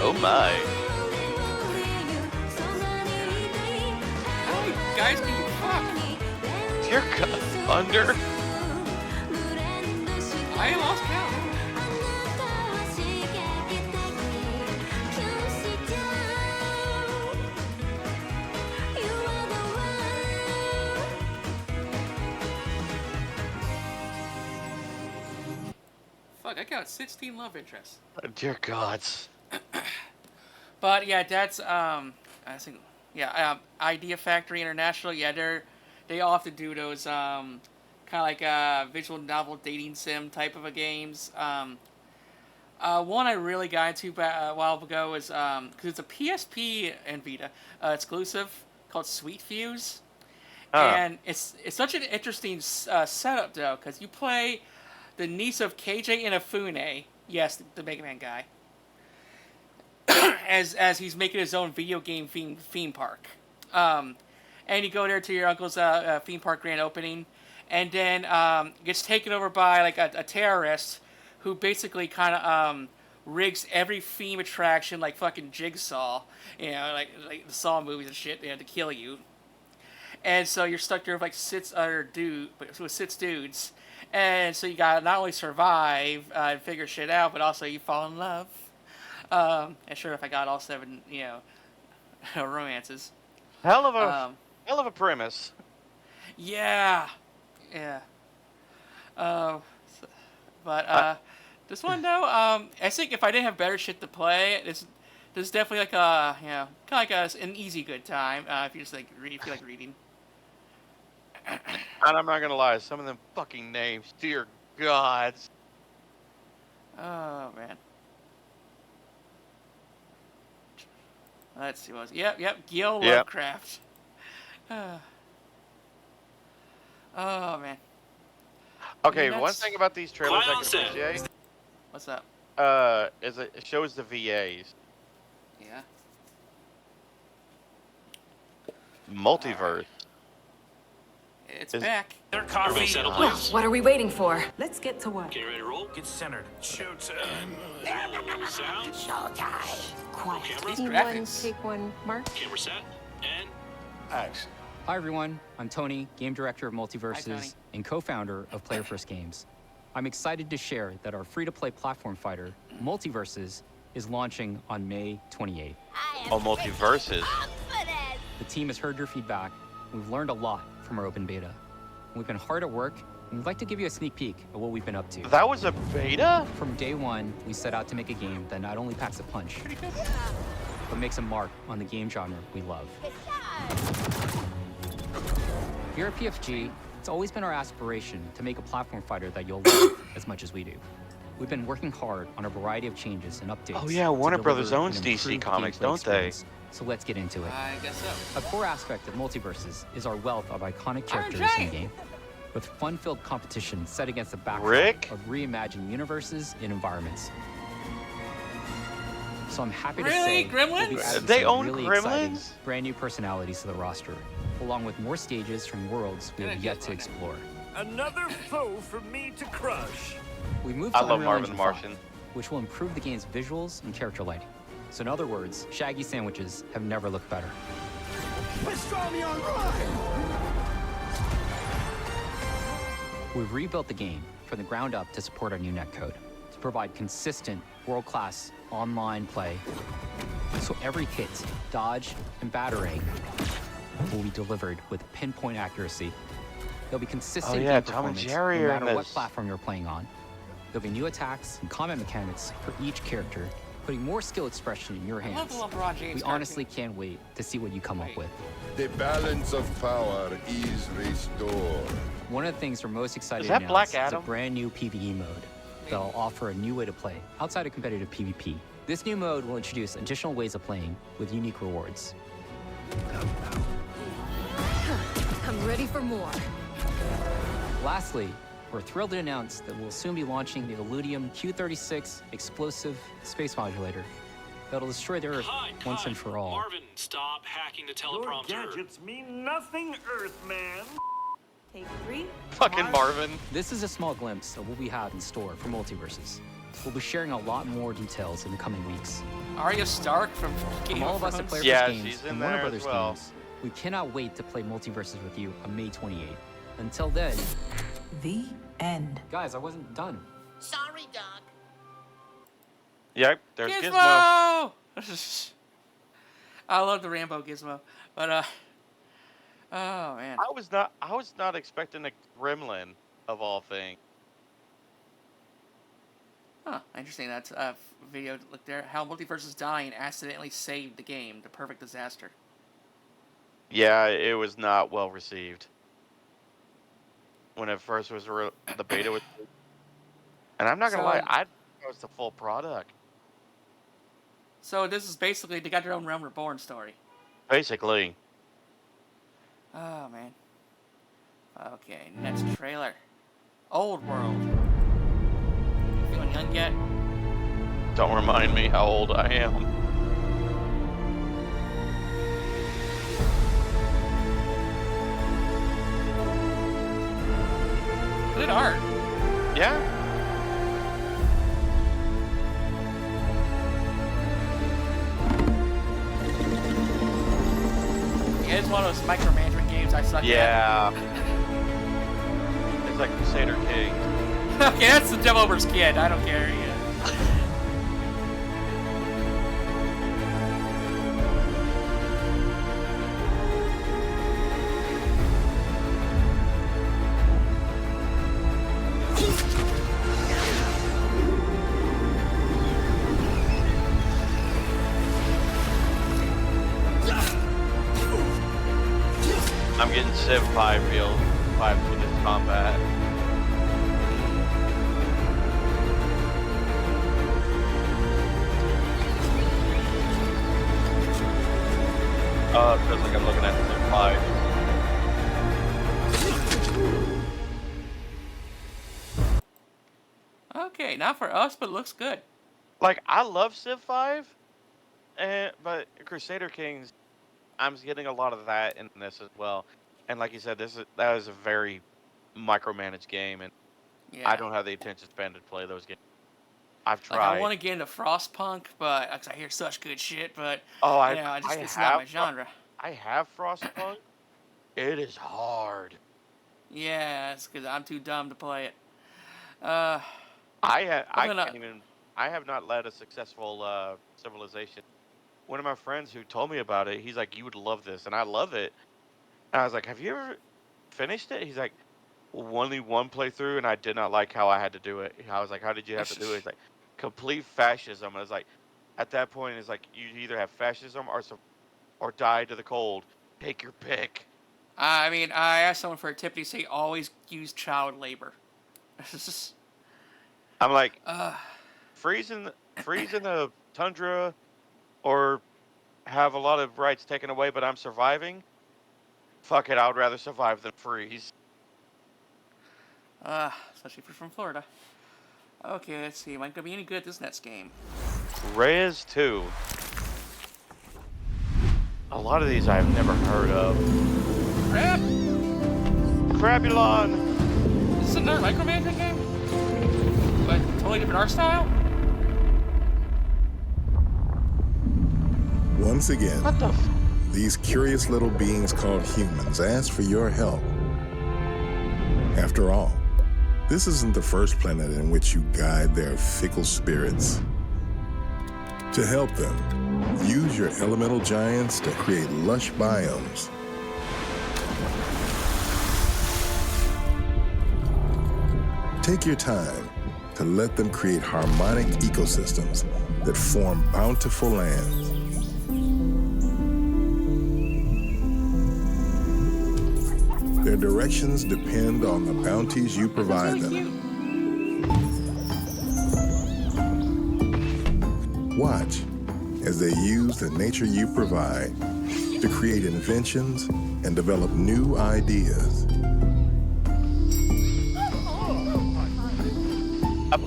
B: Oh my.
A: How many guys can you fuck?
B: Dear God, under.
A: I lost count. Fuck, I got 16 love interests.
B: Dear gods.
A: But yeah, that's I think Idea Factory International. Yeah, they often do those kind of like visual novel dating sim type of a games. One I really got into a while ago is because it's a PSP and Vita exclusive called Sweet Fuse, and it's such an interesting setup though, because you play the niece of KJ Inafune, yes, the Mega Man guy, as he's making his own video game theme park. And you go there to your uncle's theme park grand opening, and then gets taken over by like a terrorist who basically kind of rigs every theme attraction like fucking Jigsaw, you know, like the Saw movies and shit, you know, to kill you. And so you're stuck there with like six dudes. And so you gotta not only survive and figure shit out, but also you fall in love. And sure enough, I got all 7, you know, romances.
B: Hell of a premise.
A: Yeah. But this one though, I think if I didn't have better shit to play, this is definitely like a, you know, kind of like an easy good time if you just like if you like reading.
B: And I'm not gonna lie, some of them fucking names, dear gods.
A: Oh man. Let's see what was. Yep. Gil Lovecraft. Oh man.
B: Okay, one thing about these trailers I can appreciate.
A: What's up?
B: Is it shows the VAs.
A: Yeah.
B: Multiverse.
A: It's back.
K: Their coffee.
R: Well, what are we waiting for?
K: Let's get to work.
D: Get ready to roll.
K: Get centered.
D: Showtime. Sound.
K: Showtime. Quiet.
D: Camera.
K: Take one, Mark.
D: Camera set. And action.
M: Hi everyone, I'm Tony, game director of Multiverses and co-founder of Player First Games. I'm excited to share that our free-to-play platform fighter, Multiverses, is launching on May 28th.
B: Oh, Multiverses.
M: The team has heard your feedback, and we've learned a lot from our open beta. We've been hard at work, and we'd like to give you a sneak peek at what we've been up to.
B: That was a beta?
M: From day one, we set out to make a game that not only packs a punch, but makes a mark on the game genre we love. Here at PFG, it's always been our aspiration to make a platform fighter that you'll love as much as we do. We've been working hard on a variety of changes and updates.
B: Oh yeah, Warner Brothers owns DC Comics, don't they?
M: So let's get into it.
A: I guess so.
M: A core aspect of Multiverses is our wealth of iconic characters in the game, with fun-filled competition set against the backdrop of reimagined universes and environments. So I'm happy to say we'll be adding
B: they
M: some
B: own
M: really
B: Gremlins?
M: exciting, brand new personalities to the roster, along with more stages from worlds we have yet to explore.
K: Another foe for me to crush.
M: We moved
B: I
M: to
B: love
M: Unreal
B: Marvin
M: Engine
B: the Martian.
M: 5, which will improve the game's visuals and character lighting. So in other words, Shaggy sandwiches have never looked better.
K: Pastrami on ride!
M: We've rebuilt the game from the ground up to support our new netcode, to provide consistent, world-class online play. So every hit, dodge, and batarang will be delivered with pinpoint accuracy. There'll be consistent game
B: Tom and
M: performance
B: Jerry
M: no
B: are
M: matter
B: in
M: what
B: this.
M: platform you're playing on. There'll be new attacks and combat mechanics for each character, putting more skill expression in your
A: I love
M: hands.
A: the LeBron James
M: We honestly can't wait to see what you come up with.
W: The balance of power is restored.
M: One of the things we're most excited
B: Is
M: to
B: that
M: announce
B: Black
M: is a
B: Adam?
M: brand new PvE mode that'll offer a new way to play outside of competitive PvP. This new mode will introduce additional ways of playing with unique rewards.
X: I'm ready for more.
M: Lastly, we're thrilled to announce that we'll soon be launching the Illudium Q36 explosive space modulator that'll destroy the Earth once and for all.
D: Marvin, stop hacking the
K: Your
D: teleprompter.
K: gadgets mean nothing, Earthman.
X: Take 3.
B: Fucking Marvin.
M: This is a small glimpse of what we have in store for Multiverses. We'll be sharing a lot more details in the coming weeks.
A: Arya Stark from Game
M: From all
A: of
M: of us at
A: Thrones?
M: Player
B: Yeah,
M: Games
B: she's in
M: and Warner
B: there as
M: Brothers
B: well.
M: Games, we cannot wait to play Multiverses with you on May 28th. Until then,
F: The end.
M: guys, I wasn't done.
L: Sorry, Doc.
B: Yep, there's Gizmo.
A: Gizmo! I love the Rambo Gizmo, but oh man.
B: I was not expecting a gremlin of all things.
A: Huh, interesting. That's a video to look there. How Multiverses Dying accidentally saved the game. The perfect disaster.
B: Yeah, it was not well received when it first was the beta was. And I'm not gonna lie, I thought it was the full product.
A: So this is basically they got their own Realm Reborn story.
B: Basically.
A: Oh man. Okay, next trailer. Old World. Feeling young yet?
B: Don't remind me how old I am.
A: Good art.
B: Yeah.
A: Yeah, it's one of those micromanagement games I suck at.
B: Yeah. It's like Crusader King.
A: Okay, that's the developer's kid. I don't care. Yeah.
B: I'm getting Civ 5 vibes with this combat. Oh, it feels like I'm looking at Civ 5.
A: Okay, not for us, but it looks good.
B: Like, I love Civ 5, but Crusader Kings, I'm getting a lot of that in this as well. And like you said, that is a very micromanaged game, and
A: Yeah.
B: I don't have the attention span to play those games. I've tried.
A: Like, I want to get into Frostpunk, but cause I hear such good shit. But
B: Oh,
A: you know, it's not my genre.
B: I have Frostpunk. It is hard.
A: Yeah, it's because I'm too dumb to play it.
B: I have not led a successful civilization. One of my friends who told me about it, he's like, "You would love this," and I love it. And I was like, "Have you ever finished it?" He's like, "Only one playthrough, and I did not like how I had to do it." I was like, "How did you have to do it?" He's like, "Complete fascism." And I was like, at that point, it's like you either have fascism or die to the cold. Take your pick.
A: I mean, I asked someone for a tip. They say always use child labor.
B: I'm like, freezing the tundra, or have a lot of rights taken away, but I'm surviving. Fuck it, I would rather survive than freeze.
A: Especially if you're from Florida. Okay, let's see. Am I gonna be any good at this next game?
B: Rez 2. A lot of these I've never heard of.
A: Crap!
B: Crabulon!
A: This is another micromanagement game? But totally different art style?
N: Once again, these curious little beings called humans ask for your help. After all, this isn't the first planet in which you guide their fickle spirits. To help them, use your elemental giants to create lush biomes. Take your time to let them create harmonic ecosystems that form bountiful lands. Their directions depend on the bounties you provide them. Watch as they use the nature you provide to create inventions and develop new ideas.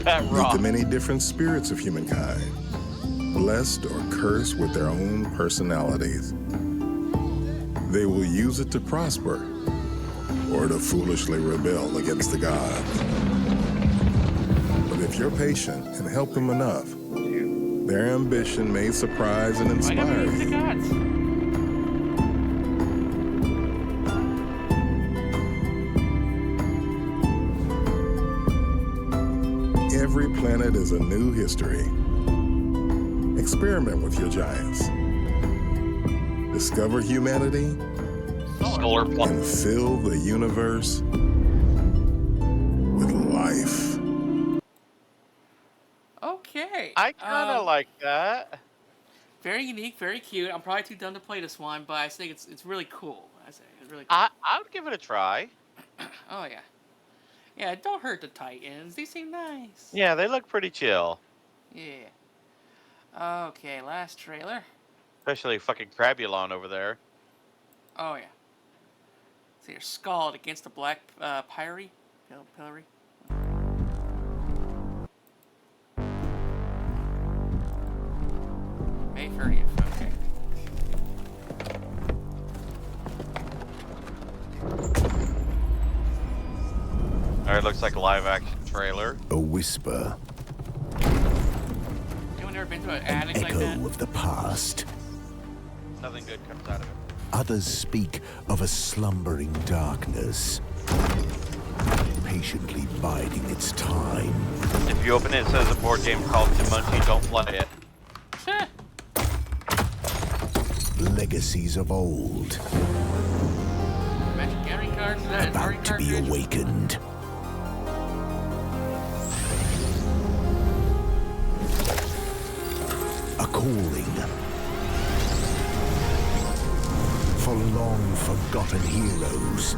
N: Meet the many different spirits of humankind, blessed or cursed with their own personalities. They will use it to prosper or to foolishly rebel against the gods. But if you're patient and help them enough, their ambition may surprise and inspire you. Every planet is a new history. Experiment with your giants. Discover humanity and fill the universe with life.
A: Okay.
B: I kind of like that.
A: Very unique, very cute. I'm probably too dumb to play this one, but I think it's really cool. I say it's really cool.
B: I would give it a try.
A: Oh yeah. Yeah, don't hurt the Titans. They seem nice.
B: Yeah, they look pretty chill.
A: Yeah. Okay, last trailer.
B: Especially fucking Crabulon over there.
A: Oh yeah. So you're Scald against the Black Pillory. Pillory. May 30th. Okay.
B: Alright, looks like a live action trailer.
G: A whisper.
A: Anyone ever been to an attic
G: An
A: like
G: echo
A: that?
G: of the past.
B: Nothing good comes out of it.
G: Others speak of a slumbering darkness, patiently biding its time.
B: If you open it, it says a board game called Jumanji, don't play it.
G: Legacies of old,
A: Magic Gathering cards? Is that
G: about to be awakened. A calling for long forgotten heroes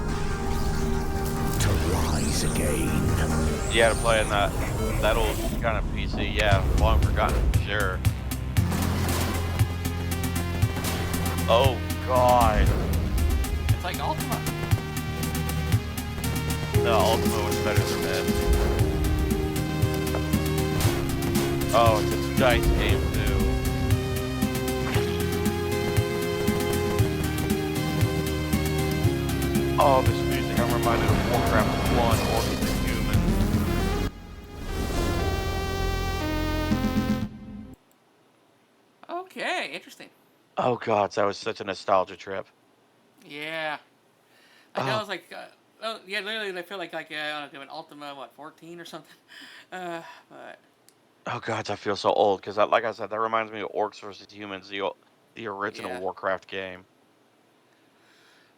G: to rise again.
B: Yeah, to play in that old kind of PC, yeah, long forgotten, sure. Oh god.
A: It's like Ultima.
B: No, Ultima was better than that. Oh, it's a dice game too. Oh, this music, I'm reminded of Warcraft 1, Orcs and Humans.
A: Okay, interesting.
B: Oh god, that was such a nostalgia trip.
A: Yeah. I was like, oh yeah, literally, I feel like I don't know, an Ultima, what, 14 or something. But
B: Oh god, I feel so old because, like I said, that reminds me of Orcs versus Humans, the original
A: Yeah.
B: Warcraft game.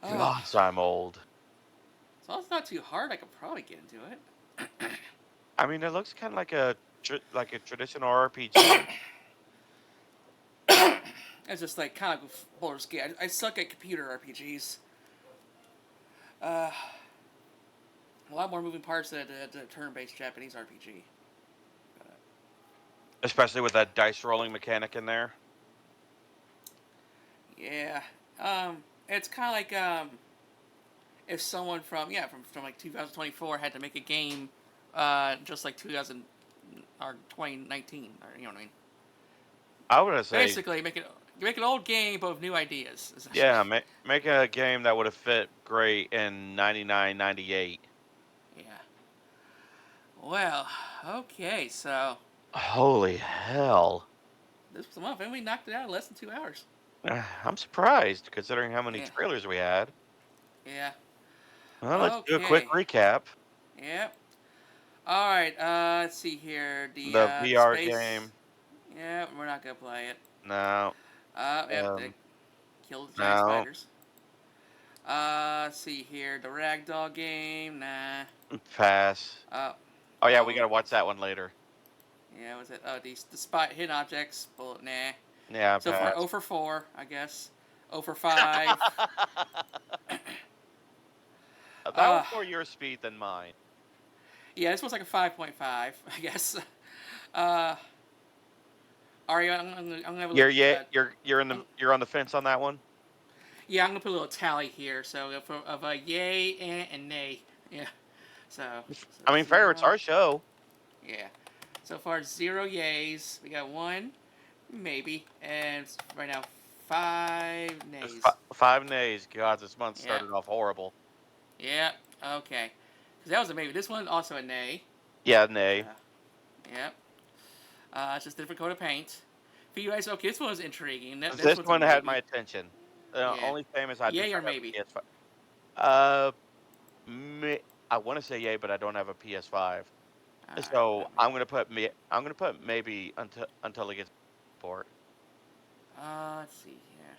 A: Oh.
B: God, so I'm old.
A: So it's not too hard. I could probably get into it.
B: I mean, it looks kind of like a traditional RPG.
A: It's just like kind of Baldur's Gate. I suck at computer RPGs. A lot more moving parts than a turn-based Japanese RPG.
B: Especially with that dice rolling mechanic in there.
A: Yeah. It's kind of like if someone from like 2024 had to make a game just like 2000 or 2019, or you know what I mean.
B: I would say
A: basically make an old game but with new ideas.
B: Yeah, make a game that would have fit great in 99, 98.
A: Yeah. Well, okay, so
B: holy hell.
A: This was a month, and we knocked it out in less than 2 hours.
B: I'm surprised considering how many trailers we had.
A: Yeah.
B: Well, let's do a quick recap.
A: Yep. All right. Let's see here. The
B: VR
A: space
B: game.
A: Yeah, we're not gonna play it.
B: No.
A: They killed the giant spiders. Let's see here. The ragdoll game. Nah.
B: Pass. Oh yeah, we gotta watch that one later.
A: Yeah, was it? Oh, the spot hidden objects. Bullet. Nah.
B: Yeah.
A: So far, 0 for 4, I guess. 0 for 5.
B: That was more your speed than mine.
A: Yeah, this was like a 5.5, I guess. Aria, I'm gonna have a look.
B: You're on the fence on that one.
A: Yeah, I'm gonna put a little tally here. So of a yay and nay. Yeah. So
B: I mean, fair. It's our show.
A: Yeah. So far, 0 yays. We got 1 maybe, and right now 5 nays.
B: 5 nays. God, this month started off horrible.
A: Yeah. Okay. Because that was a maybe. This one also a nay.
B: Yeah, nay.
A: Yep. It's just a different coat of paint. For you guys, okay, this one was intriguing. This
B: This
A: one's a
B: one had
A: maybe.
B: my attention.
A: Yeah.
B: Only same is I do
A: Yay or
B: not have
A: maybe?
B: a PS5. Uh, I want to say yay, but I don't have a PS5.
A: All right.
B: So I'm gonna put maybe until it gets port.
A: Let's see here.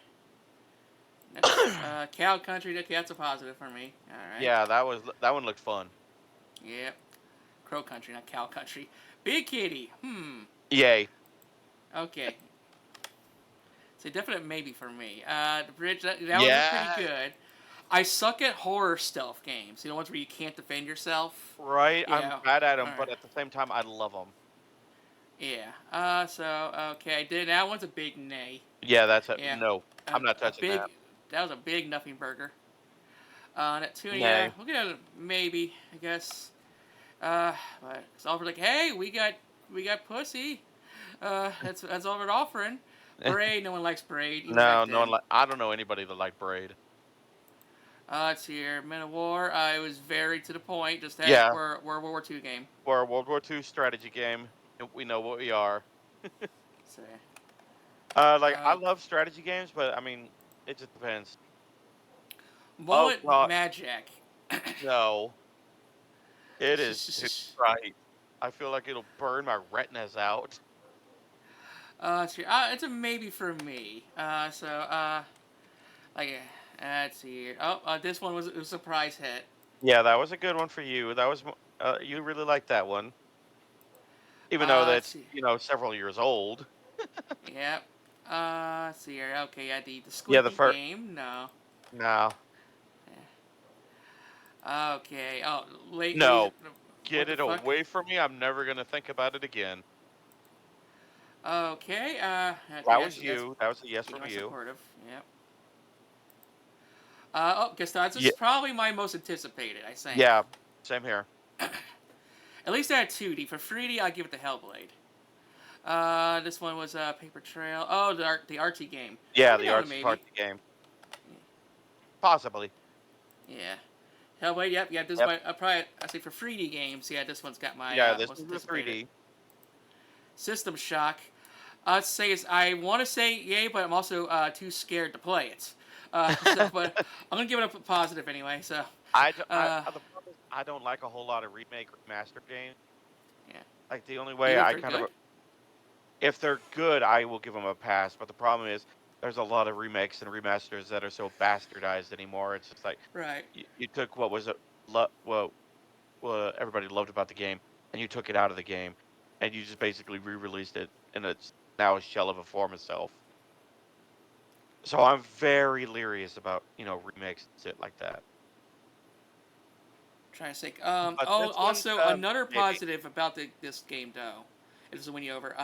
A: Next, Cow Country. Okay, that's a positive for me. All right.
B: Yeah, that one looked fun.
A: Yep. Crow Country, not Cow Country. Big Kitty.
B: Yay.
A: Okay. It's a definite maybe for me. The bridge, that one looked pretty
B: Yeah.
A: good. I suck at horror stealth games. You know, ones where you can't defend yourself.
B: Right. I'm
A: Yeah.
B: bad at them,
A: Alright.
B: but at the same time, I love them.
A: Yeah. Okay, I did. That one's a big nay.
B: Yeah, that's it.
A: Yeah.
B: No, I'm not touching
A: big,
B: that.
A: That was a big nothing burger. That tuna,
B: Nay.
A: we'll get a maybe, I guess. But it's offered like, hey, we got pussy. That's all we're offering. Braid, no one likes Braid. Even
B: No,
A: back
B: no one
A: then.
B: I don't know anybody that like Braid.
A: Let's see here. Men of War. It was very to the point. Just that
B: Yeah.
A: we're World War II game.
B: We're a World War II strategy game. We know what we are.
A: So,
B: I love strategy games, but I mean, it just depends.
A: Bullet
B: Oh God,
A: Magic.
B: no. It is too bright. I feel like it'll burn my retinas out.
A: Let's see. It's a maybe for me. Let's see here. This one was a surprise hit.
B: Yeah, that was a good one for you. That was you really liked that one, even though
A: Let's
B: that's
A: see.
B: several years old.
A: Yep. Let's see here. Okay, yeah, the
B: Yeah,
A: squeaky game. No.
B: No.
A: Okay. Oh, late.
B: No.
A: What
B: Get
A: the
B: it
A: fuck?
B: away from me. I'm never gonna think about it again.
A: Okay.
B: That
A: yes,
B: was you. That was a yes from you.
A: Supportive. Yep. Guess that's
B: Yeah.
A: probably my most anticipated. I think.
B: Yeah. Same here.
A: At least I had 2D. For 3D, I give it to Hellblade. This one was Paper Trail. Oh, the artsy game.
B: Yeah,
A: Maybe
B: the
A: not a
B: artsy
A: maybe.
B: party game. Possibly.
A: Yeah. Hellblade. Yep. Yeah. This is my probably I say for 3D games. Yeah, this one's got my
B: Yeah, this
A: most
B: is the
A: anticipated.
B: 3D.
A: System Shock. I want to say yay, but I'm also too scared to play it. But I'm gonna give it a positive anyway. So.
B: The problem is I don't like a whole lot of remake remaster games.
A: Yeah.
B: Like the only way
A: Even if
B: I
A: they're
B: kind
A: good?
B: of, if they're good, I will give them a pass. But the problem is, there's a lot of remakes and remasters that are so bastardized anymore. It's just like,
A: Right.
B: you took what was what everybody loved about the game, and you took it out of the game, and you just basically re-released it, and it's now a shell of a form itself. So I'm very leery about remakes and shit like that.
A: Trying to think.
B: But this one,
A: Also another
B: maybe.
A: positive about this game though, it doesn't win you over.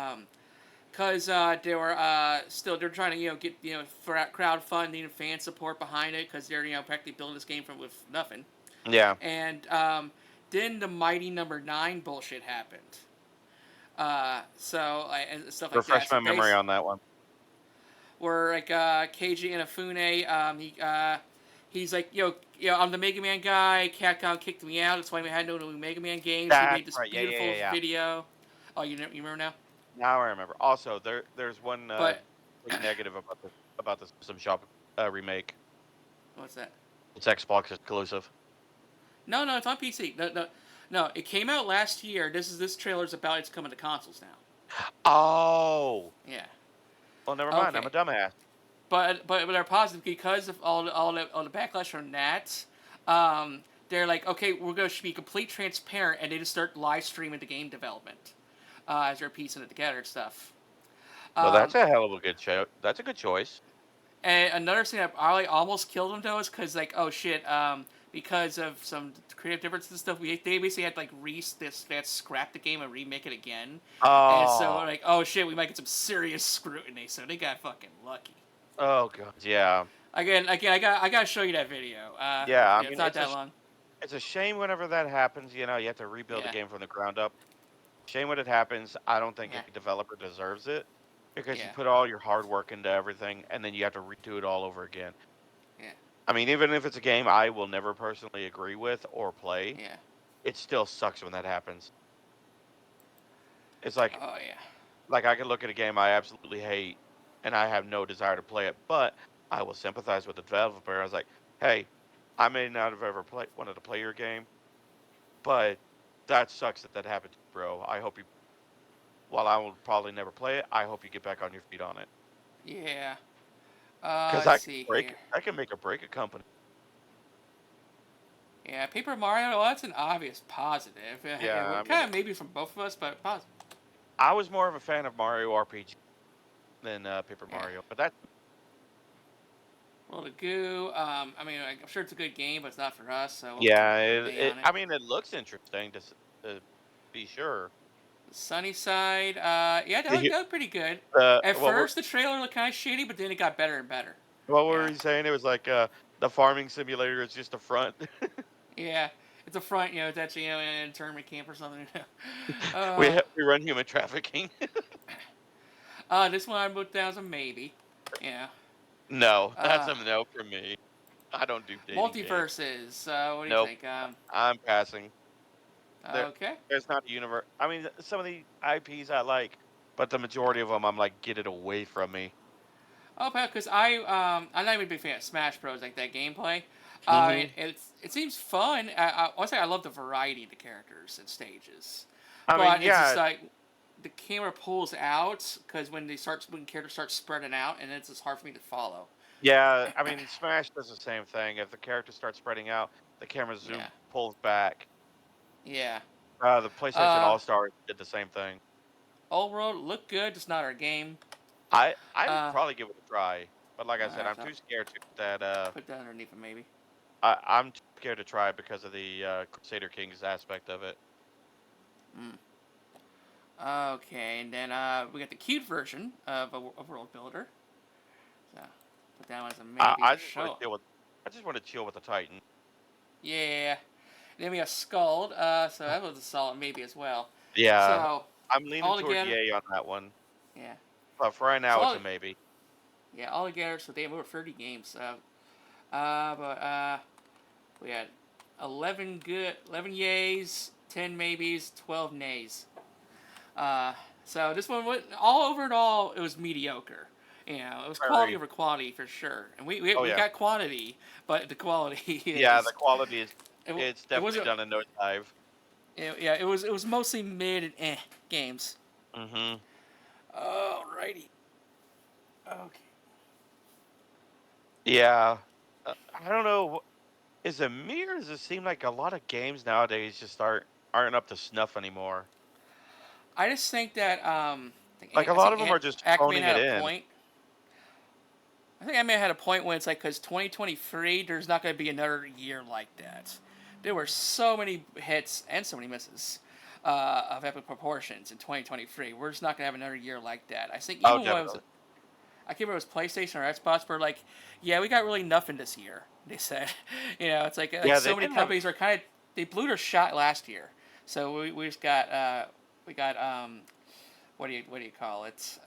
A: Because they were they're trying to get for crowdfunding and fan support behind it because they're practically building this game with nothing.
B: Yeah.
A: And then the Mighty Number 9 bullshit happened. And stuff like
B: Refresh
A: that.
B: my memory on that one.
A: Where like Keiji Inafune, he's like, I'm the Mega Man guy. Capcom kicked me out. That's why we had no new Mega Man games.
B: That's
A: He made this
B: right. Yeah,
A: beautiful
B: yeah.
A: video. Oh, you remember now?
B: Now I remember. Also, there's one
A: But-
B: big negative about the System Shock remake.
A: What's that?
B: It's Xbox exclusive.
A: No, it's on PC. No. It came out last year. This trailer's about it's coming to consoles now.
B: Oh.
A: Yeah.
B: Well, never mind.
A: Okay.
B: I'm a dumbass.
A: But they're positive because of all the backlash from that. They're like, okay, we're going to be complete transparent, and they just start live streaming the game development as they're piecing it together and stuff.
B: Well, that's a hell of a good show. That's a good choice.
A: And another thing that probably almost killed them though is because like, oh shit, because of some creative differences and stuff, they basically had to like they had to scrap the game and remake it again.
B: Oh.
A: And so like, oh shit, we might get some serious scrutiny. So they got fucking lucky.
B: Oh god, yeah.
A: Again, I gotta show you that video.
B: Yeah, I mean,
A: it's not that long.
B: It's a shame whenever that happens. You have to rebuild the
A: Yeah.
B: game from the ground up. Shame when it happens. I don't think any developer deserves it because you put all your hard work into everything and then you have to redo it all over again.
A: Yeah.
B: I mean, even if it's a game I will never personally agree with or play,
A: Yeah.
B: it still sucks when that happens. It's
A: Oh yeah.
B: like I can look at a game I absolutely hate, and I have no desire to play it, but I will sympathize with the developer. I was like, hey, I may not have ever wanted to play your game, but that sucks that that happened, to you, bro. I hope you, while I will probably never play it, I hope you get back on your feet on it.
A: Yeah.
B: Because
A: Let's see here.
B: I can make or break a company.
A: Yeah, Paper Mario. Well, that's an obvious positive.
B: Yeah,
A: Well,
B: I mean,
A: kind of maybe from both of us, but positive.
B: I was more of a fan of Mario RPG than Paper
A: Yeah.
B: Mario, but that
A: World of Goo. I mean, I'm sure it's a good game, but it's not for us, so we'll
B: yeah,
A: put a day on it.
B: I mean, it looks interesting to be sure.
A: Sunny Side. Yeah,
B: The,
A: that looked pretty good.
B: uh,
A: At
B: what were
A: first, the trailer looked kind of shitty, but then it got better and better.
B: what were
A: Yeah.
B: we saying? It was like the farming simulator is just a front.
A: Yeah. It's a front, it's actually, in an internment camp or something.
B: We run human trafficking.
A: This one I put down as a maybe. Yeah.
B: No, that's
A: Uh,
B: a no from me. I don't do dating games.
A: Multiverses. What do you
B: Nope,
A: think?
B: I'm passing. There,
A: Okay.
B: there's not a universe. I mean, some of the IPs I like, but the majority of them, I'm like, get it away from me.
A: Oh, because I'm not even a big fan of Smash Bros. Like that gameplay.
B: Hmm.
A: It seems fun. Honestly, I love the variety of the characters and stages,
B: I mean,
A: but it's just
B: yeah,
A: like the camera pulls out because when characters start spreading out, and it's just hard for me to follow.
B: yeah. I mean, Smash does the same thing. If the characters start spreading out, the camera
A: Yeah.
B: pulls back.
A: Yeah.
B: The PlayStation All Stars did the same thing.
A: Old World looked good, just not our game.
B: I'd probably give it a try, but like I said,
A: Alright,
B: I'm
A: so
B: too scared to that.
A: put that underneath it maybe.
B: I'm too scared to try it because of the Crusader Kings aspect of it.
A: Mm. Okay, and then we got the cute version of a world builder. So put that one as a maybe
B: I
A: for
B: just want
A: sure.
B: to chill with. I just want to chill with the Titan.
A: Yeah. Then we have Scald, so that was a solid maybe as well.
B: Yeah,
A: So
B: I'm leaning
A: all
B: toward
A: together,
B: yay on that one,
A: yeah.
B: but for right
A: So
B: now, it's a maybe.
A: yeah, all together, so damn over 30 games. We had 11 yays, 10 maybes, 12 nays. So this one was all over it all. It was mediocre. It was quality
B: Very.
A: over quality for sure. And we
B: Oh
A: we
B: yeah,
A: got quantity, but the quality
B: yeah.
A: is
B: The quality is. It's
A: it
B: definitely
A: wasn't.
B: done a nosedive.
A: Yeah, it was mostly mid and games.
B: Mm-hmm.
A: Alrighty. Okay.
B: Yeah. I don't know. Is it me or does it seem like a lot of games nowadays just aren't up to snuff anymore?
A: I just think that
B: Like a
A: I
B: lot
A: think
B: of them are just
A: Ackerman
B: phoning it
A: had a
B: in.
A: point. I think Ackerman had a point when it's like because 2023 there's not going to be another year like that. There were so many hits and so many misses of epic proportions in 2023. We're just not going to have another year like that. I think
B: Oh,
A: even when it was
B: definitely.
A: I can't remember if it was PlayStation or Xbox, but like, yeah, we got really nothing this year. They said, it's like
B: Yeah, they
A: so many
B: didn't have.
A: companies are kind of they blew their shot last year. So we just got what do you call it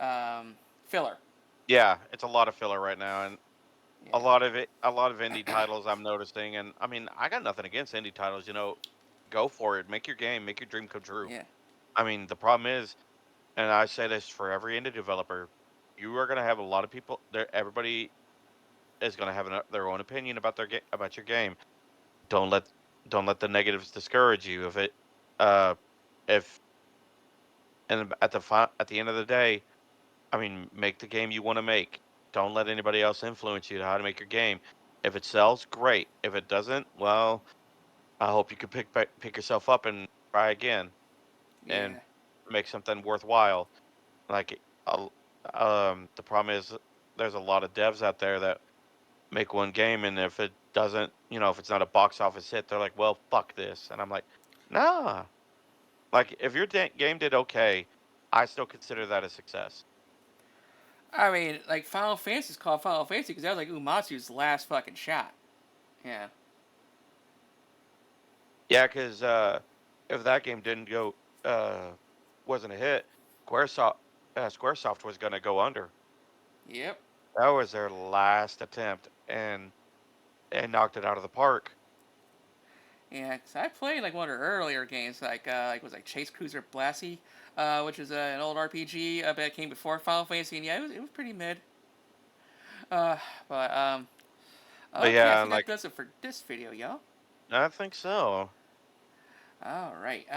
A: filler.
B: Yeah, it's a lot of filler right now, and
A: Yeah,
B: a lot of indie titles I'm noticing. And I mean, I got nothing against indie titles. Go for it, make your game, make your dream come true.
A: yeah,
B: I mean, the problem is, and I say this for every indie developer, you are gonna have a lot of people there. Everybody is gonna have their own opinion about about your game. Don't let don't let the negatives discourage you. Uh, if and at the end of the day, I mean, make the game you want to make. Don't let anybody else influence you to how to make your game. If it sells, great. If it doesn't, well, I hope you can pick yourself up and try again and
A: yeah.
B: make something worthwhile. Like, the problem is there's a lot of devs out there that make one game, and if it doesn't, if it's not a box office hit, they're like, well, fuck this. And I'm like, nah. Like, if your game did okay, I still consider that a success.
A: I mean, like Final Fantasy's called Final Fantasy because that was like Uematsu's last fucking shot. Yeah,
B: Yeah, because if that game didn't go, uh, wasn't a hit, Squaresoft, Squaresoft was going to go under.
A: yep.
B: That was their last attempt, and knocked it out of the park.
A: Yeah, 'cause I played like one of the earlier games, was like Chase Cruiser Blassie, which is an old RPG that came before Final Fantasy, and yeah, it was pretty mid. Uh, but
B: But
A: okay, I
B: yeah,
A: think that
B: like
A: does it for this video, y'all.
B: I think so.
A: All right,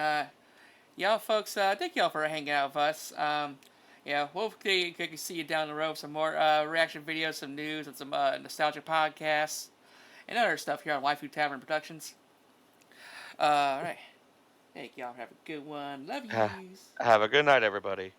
A: y'all folks, thank y'all for hanging out with us. Yeah, hopefully I can see you down the road with some more reaction videos, some news, and some nostalgic podcasts, and other stuff here on Waifu Tavern Productions. All right. Thank y'all. Have a good one. Love yous.
B: Have a good night, everybody.